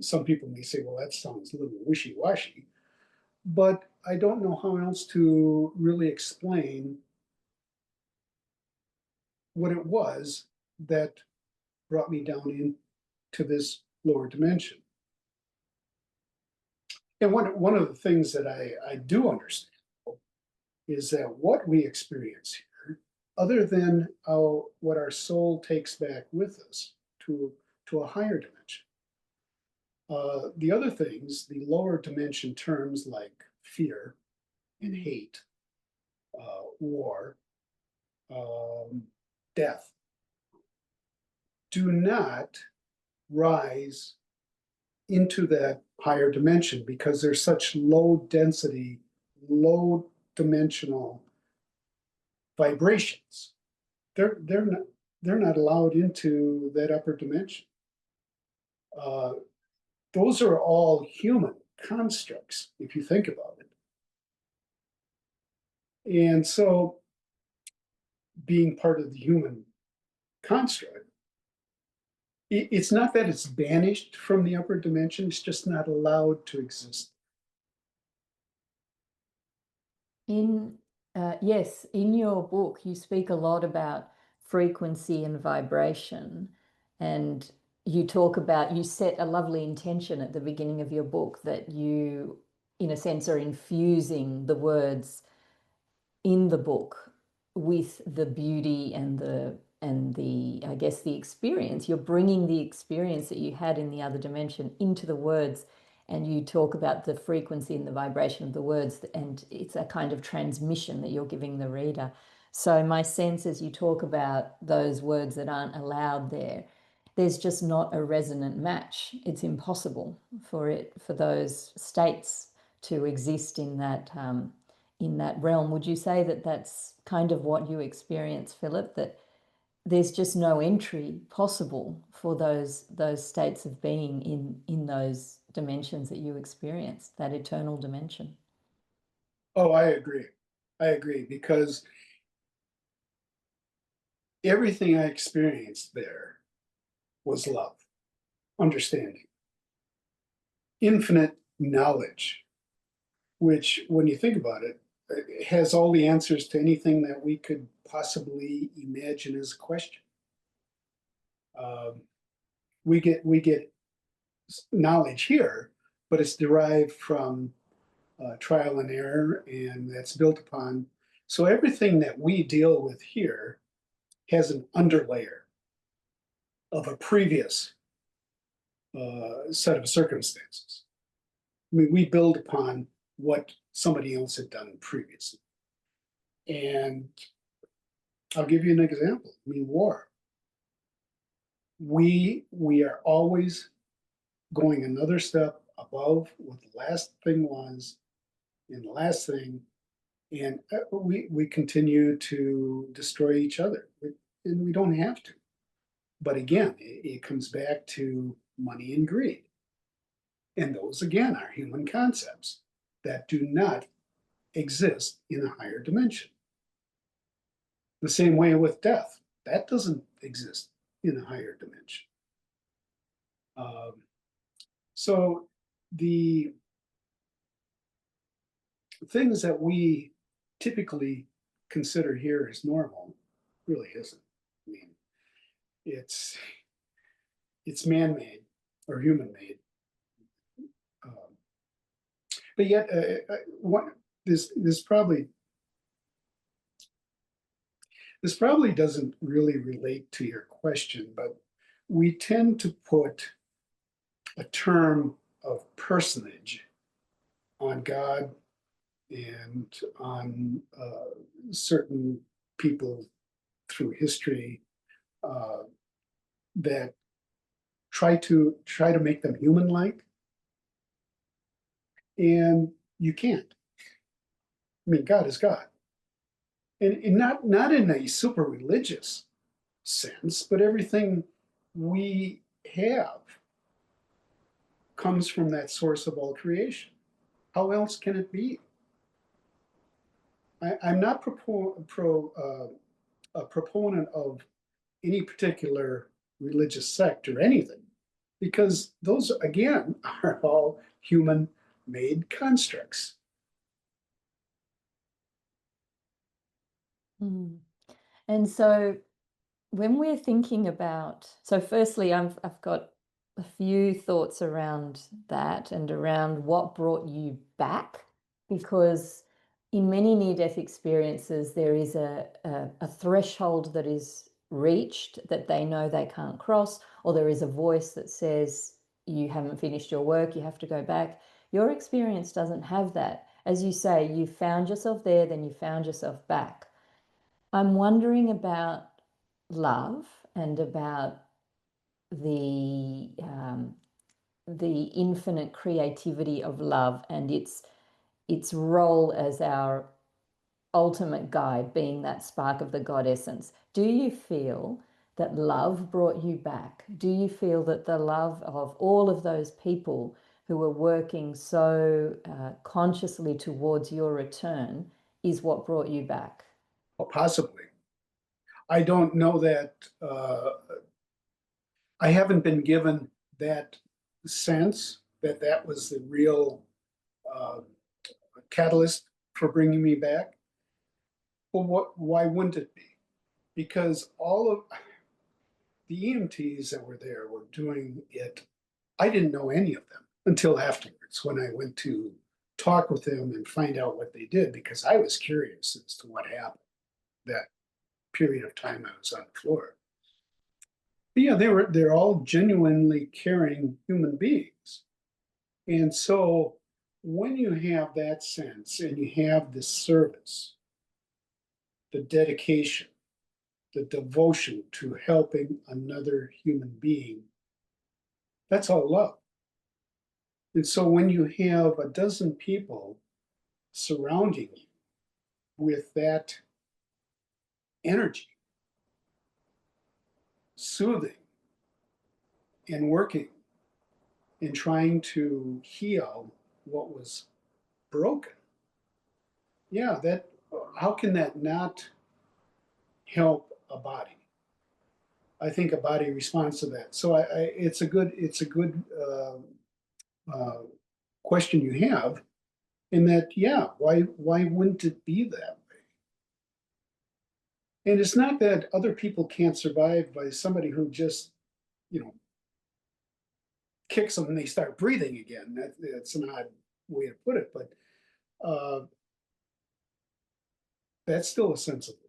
B: some people may say, well, that sounds a little wishy washy. But I don't know how else to really explain what it was that brought me down into this lower dimension. And one of the things that I do understand is that what we experience here, other than what our soul takes back with us to a higher dimension, the other things, the lower dimension terms like fear and hate, war, death, do not rise into that higher dimension because they're such low density, low dimensional vibrations. They're not allowed into that upper dimension. Uh, those are all human constructs, if you think about it. And so, being part of the human construct, it's not that it's banished from the upper dimension, it's just not allowed to exist.
A: In yes, in your book, you speak a lot about frequency and vibration, and you talk about, you set a lovely intention at the beginning of your book that you, in a sense, are infusing the words in the book with the beauty and the I guess the experience. You're bringing the experience that you had in the other dimension into the words, and you talk about the frequency and the vibration of the words, and it's a kind of transmission that you're giving the reader. So my sense is you talk about those words that aren't allowed there, there's just not a resonant match. It's impossible for those states to exist in that realm. Would you say that that's kind of what you experience, Philip, that there's just no entry possible for those states of being in those dimensions that you experience, that eternal dimension?
B: Oh, I agree. I agree because everything I experienced there was love, understanding, infinite knowledge, which, when you think about it, has all the answers to anything that we could possibly imagine as a question. Um, we get knowledge here, but it's derived from trial and error, and that's built upon. So everything that we deal with here has an underlayer of a previous set of circumstances. I mean, we build upon what somebody else had done previously. And I'll give you an example. I mean, war. We are always going another step above what the last thing was, and the last thing, and we continue to destroy each other, and we don't have to. But again, it comes back to money and greed. And those, again, are human concepts that do not exist in a higher dimension. The same way with death, that doesn't exist in a higher dimension. So the things that we typically consider here as normal really isn't. I mean, it's man-made or human-made. But yet, this probably doesn't really relate to your question, but we tend to put a term of personage on God and on certain people through history that try to make them human-like, and you can't. I mean, God is God, and not in a super religious sense, but everything we have comes from that source of all creation. How else can it be? I'm not a proponent of any particular religious sect or anything, because those, again, are all human-made constructs.
A: Mm. And so when we're thinking about, so firstly, I've got a few thoughts around that and around what brought you back, because in many near-death experiences, there is a threshold that is reached that they know they can't cross, or there is a voice that says, you haven't finished your work, you have to go back. Your experience doesn't have that. As you say, you found yourself there, then you found yourself back. I'm wondering about love and about the infinite creativity of love and its role as our ultimate guide, being that spark of the God essence. Do you feel that love brought you back? Do you feel that the love of all of those people who were working so consciously towards your return is what brought you back?
B: Well, possibly. I don't know that. I haven't been given that sense that that was the real catalyst for bringing me back. Well, why wouldn't it be? Because all of the EMTs that were there were doing it. I didn't know any of them until afterwards when I went to talk with them and find out what they did, because I was curious as to what happened that period of time I was on the floor. But yeah, they're all genuinely caring human beings. And so when you have that sense and you have this service, the dedication, the devotion to helping another human being, that's all love. And so when you have a dozen people surrounding you with that energy, soothing and working and trying to heal what was broken, yeah, that, how can that not help a body? I think a body responds to that. So it's a good question you have, in that, yeah, why wouldn't it be that way? And it's not that other people can't survive by somebody who just, you know, kicks them and they start breathing again. That's an odd way to put it, but that's still a sense of love.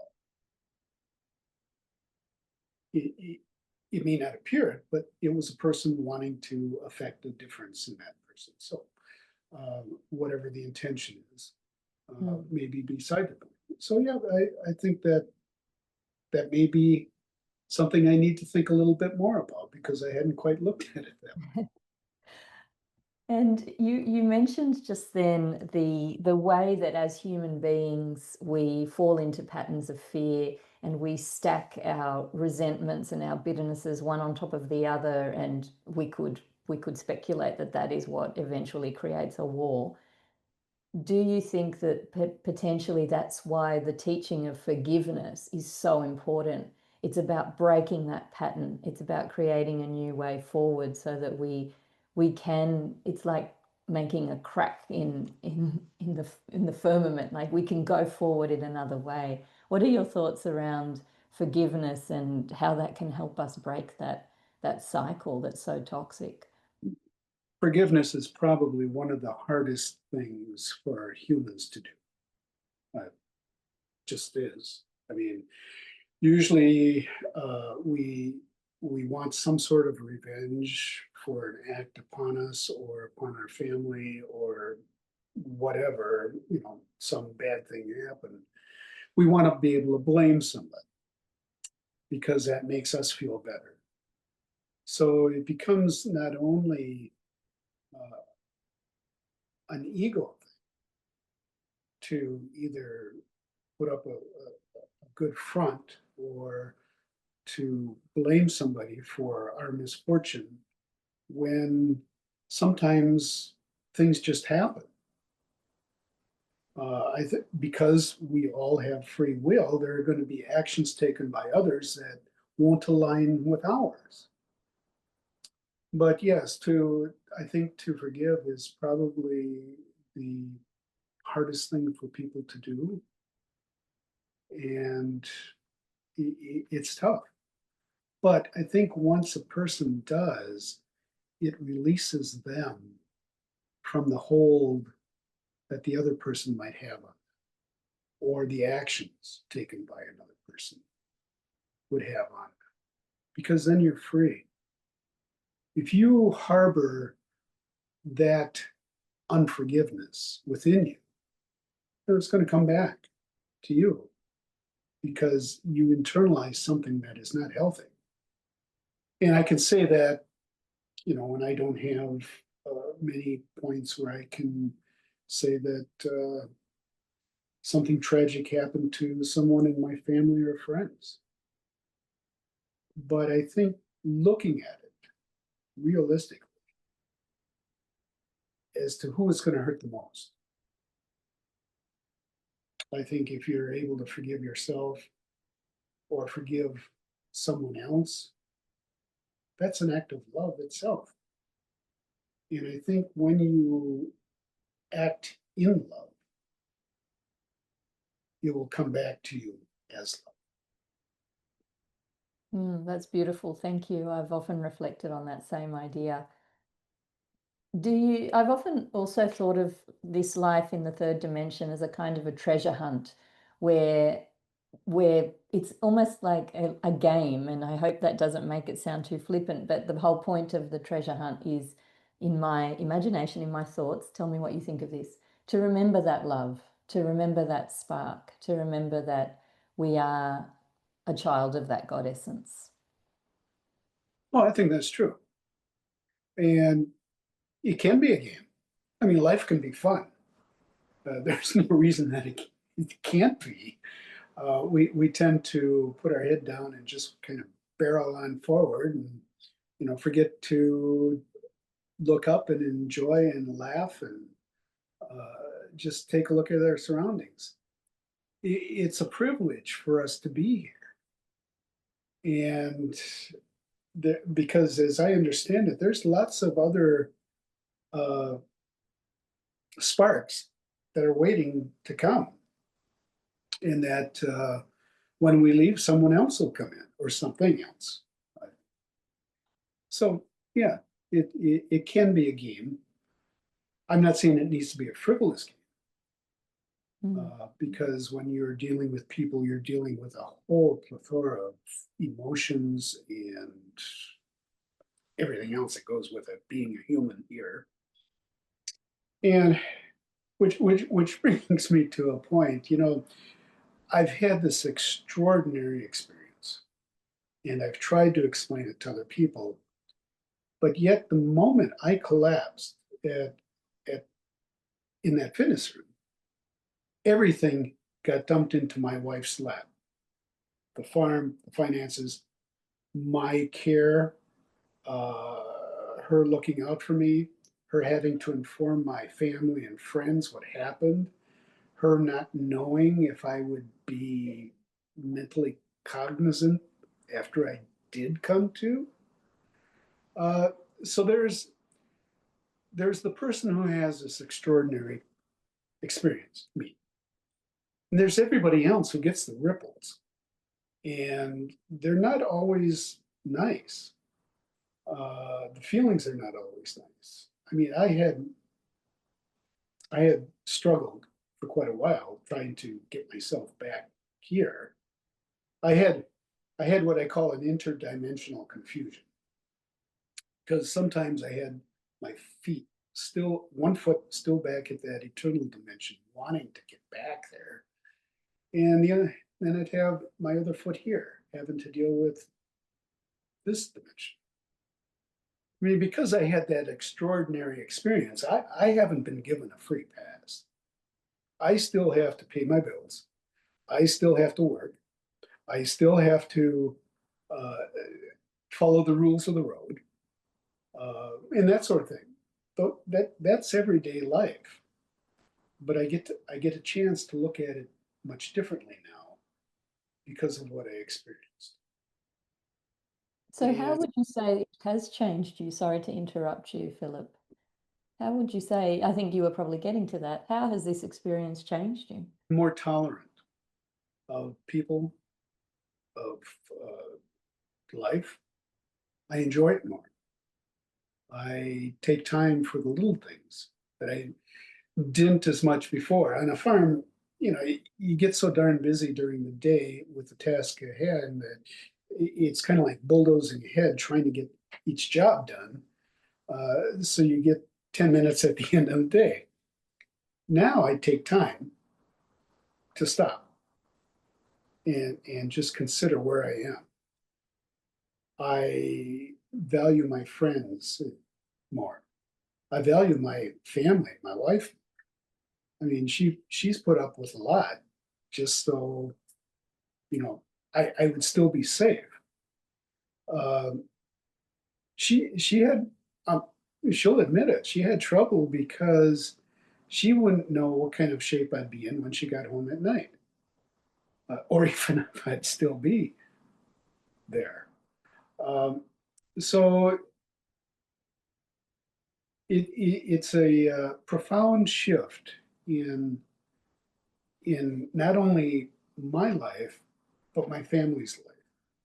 B: It may not appear it, but it was a person wanting to affect a difference in that person. So whatever the intention is, maybe beside the point. So yeah, I think that may be something I need to think a little bit more about, because I hadn't quite looked at it that way.
A: And you mentioned just then the way that as human beings we fall into patterns of fear and we stack our resentments and our bitternesses one on top of the other, and we could speculate that that is what eventually creates a war. Do you think that potentially that's why the teaching of forgiveness is so important? It's about breaking that pattern. It's about creating a new way forward so that we can. It's like making a crack in the firmament. Like we can go forward in another way. What are your thoughts around forgiveness and how that can help us break that cycle that's so toxic?
B: Forgiveness is probably one of the hardest things for humans to do. Uh, just is. I mean, usually we want some sort of revenge for an act upon us or upon our family or whatever, some bad thing happened. We want to be able to blame somebody because that makes us feel better. So it becomes not only uh, an ego thing to either put up a good front or to blame somebody for our misfortune when sometimes things just happen. I think because we all have free will, there are going to be actions taken by others that won't align with ours. But yes, I think to forgive is probably the hardest thing for people to do, and it's tough. But I think once a person does, it releases them from the hold that the other person might have on them, or the actions taken by another person would have on them, because then you're free. If you harbor that unforgiveness within you, then it's going to come back to you because you internalize something that is not healthy. And I can say that, when I don't have many points where I can say that something tragic happened to someone in my family or friends. But I think looking at it realistically as to who is going to hurt the most, I think if you're able to forgive yourself or forgive someone else, that's an act of love itself. And I think when you act in love, it will come back to you as love.
A: That's beautiful. Thank you. I've often reflected on that same idea. I've often also thought of this life in the third dimension as a kind of a treasure hunt where it's almost like a game, and I hope that doesn't make it sound too flippant, but the whole point of the treasure hunt is, in my imagination, in my thoughts, tell me what you think of this, to remember that love, to remember that spark, to remember that we are a child of that God essence.
B: Well, I think that's true. And it can be a game. I mean, life can be fun. There's no reason that it can't be. We tend to put our head down and just kind of barrel on forward and forget to look up and enjoy and laugh and just take a look at our surroundings. It's a privilege for us to be here, and because as I understand it, there's lots of other uh, sparks that are waiting to come, and that when we leave, someone else will come in or something else. So yeah, it can be a game. I'm not saying it needs to be a frivolous game, because when you're dealing with people, you're dealing with a whole plethora of emotions and everything else that goes with it, being a human here. And which brings me to a point. I've had this extraordinary experience, and I've tried to explain it to other people, but yet the moment I collapsed at, at in that fitness room, everything got dumped into my wife's lap. The farm, the finances, my care, her looking out for me, her having to inform my family and friends what happened, her not knowing if I would be mentally cognizant after I did come to. Uh, so there's the person who has this extraordinary experience, me. And there's everybody else who gets the ripples. And they're not always nice. The feelings are not always nice. I mean, I had struggled for quite a while trying to get myself back here. I had I had what I call an interdimensional confusion because sometimes I had my feet still, one foot still back at that eternal dimension, wanting to get back there, and then I'd have my other foot here, having to deal with this dimension. I mean, because I had that extraordinary experience, I haven't been given a free pass. I still have to pay my bills. I still have to work. I still have to uh, follow the rules of the road, and that sort of thing. So that's everyday life. But I get a chance to look at it much differently now because of what I experienced.
A: So, how
B: And
A: would you say it has changed you? Sorry to interrupt you, Philip. How would you say, I think you were probably getting to that, how has this experience changed you?
B: more tolerant of people, of life. I enjoy it more. I take time for the little things that I didn't as much before. On a farm, you get so darn busy during the day with the task ahead that it's kind of like bulldozing ahead trying to get each job done. So you get 10 minutes at the end of the day. Now I take time to stop and just consider where I am. I value my friends more. I value my family, my wife. I mean, she's put up with a lot just so, you know, I would still be safe. Um, she had, she'll admit it, she had trouble because she wouldn't know what kind of shape I'd be in when she got home at night, or even if I'd still be there. Um, so it's a profound shift in not only my life, but my family's life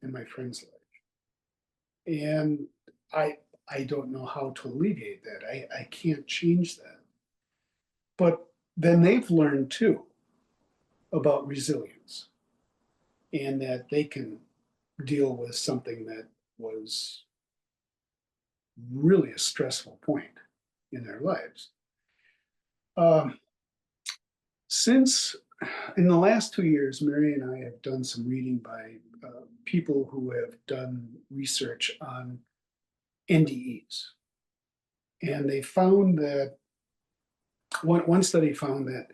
B: and my friends' life. And I I don't know how to alleviate that. I can't change that. But then they've learned too about resilience and that they can deal with something that was really a stressful point in their lives. Um, since in the last 2 years, Mary and I have done some reading by people who have done research on NDEs. And they found that one study found that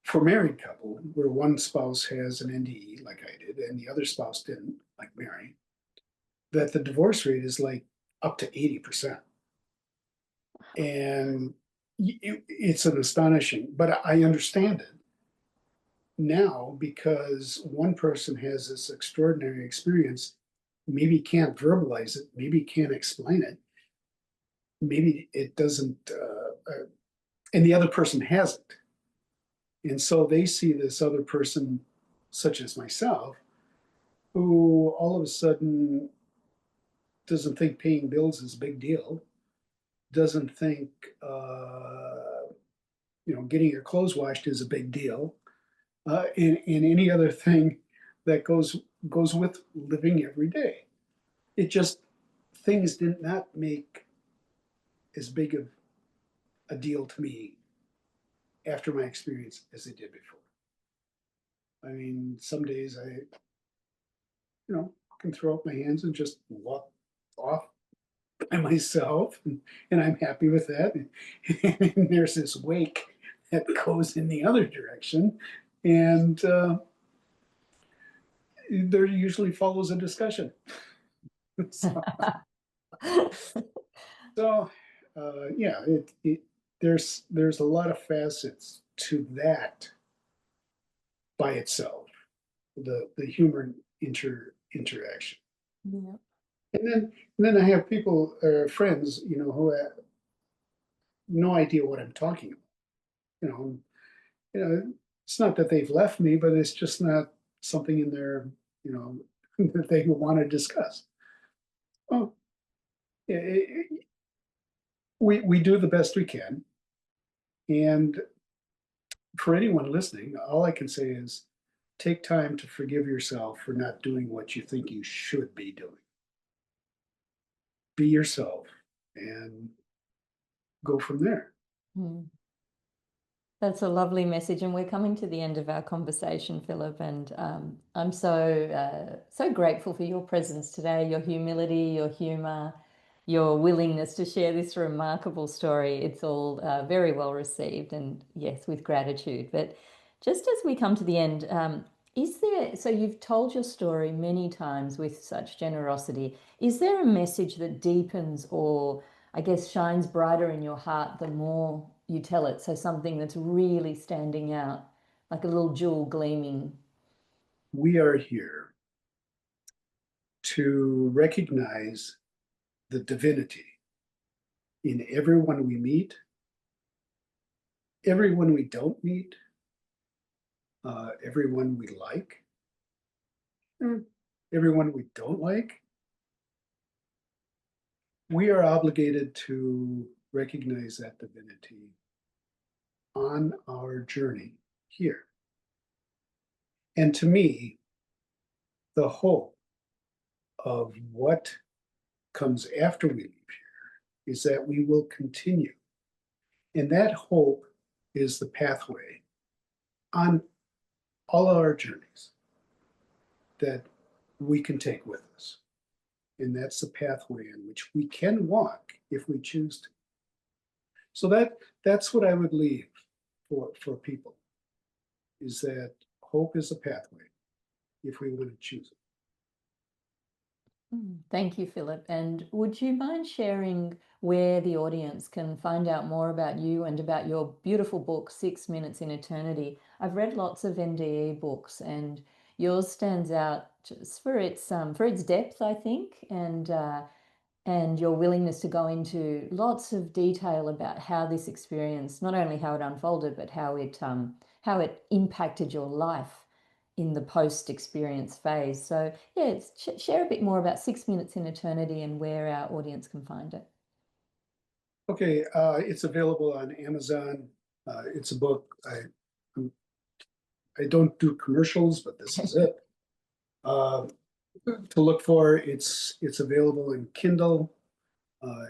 B: for married couple, where one spouse has an NDE, like I did, and the other spouse didn't, like Mary, that the divorce rate is like up to 80%. And it's an astonishing, but I understand it now because one person has this extraordinary experience, maybe can't verbalize it, maybe can't explain it, maybe it doesn't, and the other person hasn't. And so they see this other person, such as myself, who all of a sudden doesn't think paying bills is a big deal, doesn't think getting your clothes washed is a big deal, and any other thing that goes with living every day. It just things did not make as big of a deal to me after my experience as they did before. I mean, some days I can throw up my hands and just walk off by myself, and I'm happy with that. And there's this wake that goes in the other direction, and there usually follows a discussion. So, so yeah, there's a lot of facets to that by itself, the human interaction.
A: Yeah.
B: And then I have people, friends, who have no idea what I'm talking about. You know, it's not that they've left me, but it's just not something in there, that they want to discuss. Oh, we do the best we can, and for anyone listening, all I can say is take time to forgive yourself for not doing what you think you should be doing. Be yourself and go from there.
A: Mm. That's a lovely message, and we're coming to the end of our conversation, Philip. And I'm so grateful for your presence today, your humility, your humour, your willingness to share this remarkable story. It's all very well received, and yes, with gratitude. But just as we come to the end, is there? So you've told your story many times with such generosity. Is there a message that deepens or I guess shines brighter in your heart the more you tell it? So something that's really standing out, like a little jewel gleaming.
B: We are here to recognize the divinity in everyone we meet, everyone we don't meet, everyone we like, everyone we don't like. We are obligated to recognize that divinity on our journey here. And to me, the hope of what comes after we leave here is that we will continue. And that hope is the pathway on all our journeys that we can take with us. And that's the pathway in which we can walk if we choose to. So that's what I would leave for people, is that hope is a pathway if we want to choose it.
A: Thank you, Philip. And would you mind sharing where the audience can find out more about you and about your beautiful book, 6 Minutes in Eternity? I've read lots of NDE books, and yours stands out just for its depth, I think, and your willingness to go into lots of detail about how this experience, not only how it unfolded, but how it impacted your life in the post-experience phase. So yeah, share a bit more about 6 Minutes in Eternity and where our audience can find it.
B: Okay, it's available on Amazon. It's a book. I don't do commercials, but this is it. To look for, it's available in Kindle.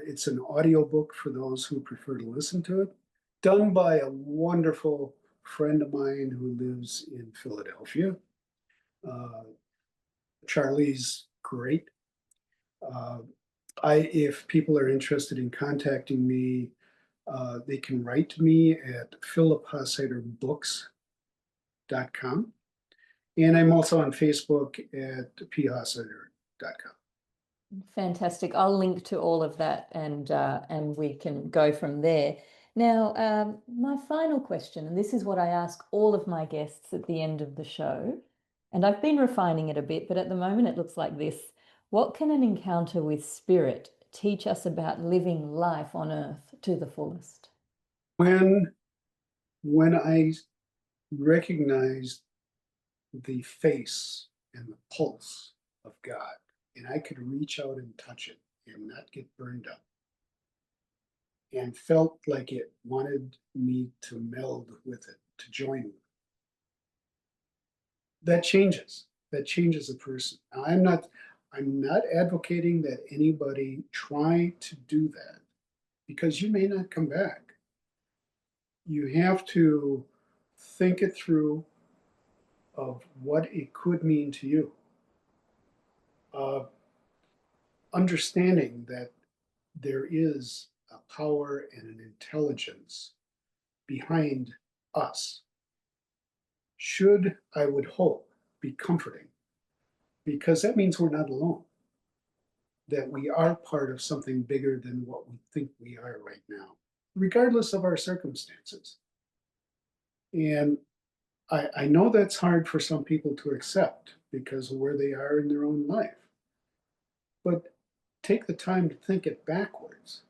B: It's an audiobook for those who prefer to listen to it, done by a wonderful friend of mine who lives in Philadelphia. Charlie's great. Uh, if people are interested in contacting me, they can write to me at philiphasheiderbooks.com. And I'm also on Facebook at phasheider.com.
A: Fantastic. I'll link to all of that, and we can go from there. Now, my final question, and this is what I ask all of my guests at the end of the show, and I've been refining it a bit, but at the moment it looks like this. What can an encounter with spirit teach us about living life on earth to the fullest?
B: When I recognized the face and the pulse of God, and I could reach out and touch it and not get burned up, and felt like it wanted me to meld with it, to join with it. That changes. That changes a person. Now, I'm not advocating that anybody try to do that because you may not come back. You have to think it through of what it could mean to you. Uh, Understanding that there is a power and an intelligence behind us should, I would hope, be comforting, because that means we're not alone, that we are part of something bigger than what we think we are right now, regardless of our circumstances. And I know that's hard for some people to accept because of where they are in their own life. But take the time to think it backwards.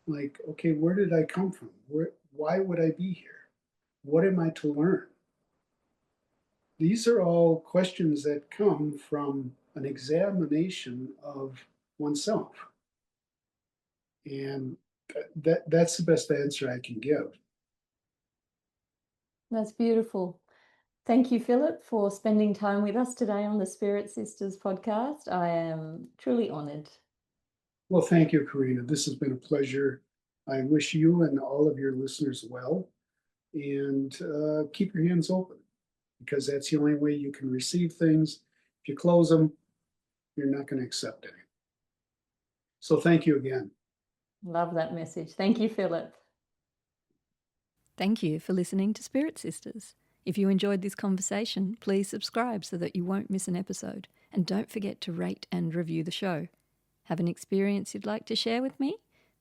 B: Like, okay, where did I come from? Why would I be here? What am I to learn? These are all questions that come from an examination of oneself. And that's the best answer I can give.
A: That's beautiful. Thank you, Philip, for spending time with us today on the Spirit Sisters podcast. I am truly honoured.
B: Well, thank you, Karina. This has been a pleasure. I wish you and all of your listeners well, and keep your hands open, because that's the only way you can receive things. If you close them, you're not going to accept anything. So thank you again.
A: Love that message. Thank you, Philip. Thank you for listening to Spirit Sisters. If you enjoyed this conversation, please subscribe so that you won't miss an episode. And don't forget to rate and review the show. Have an experience you'd like to share with me?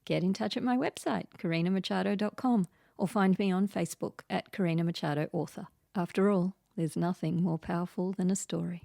A: Get in touch at my website, karinamachado.com, or find me on Facebook at Karina Machado Author. After all, there's nothing more powerful than a story.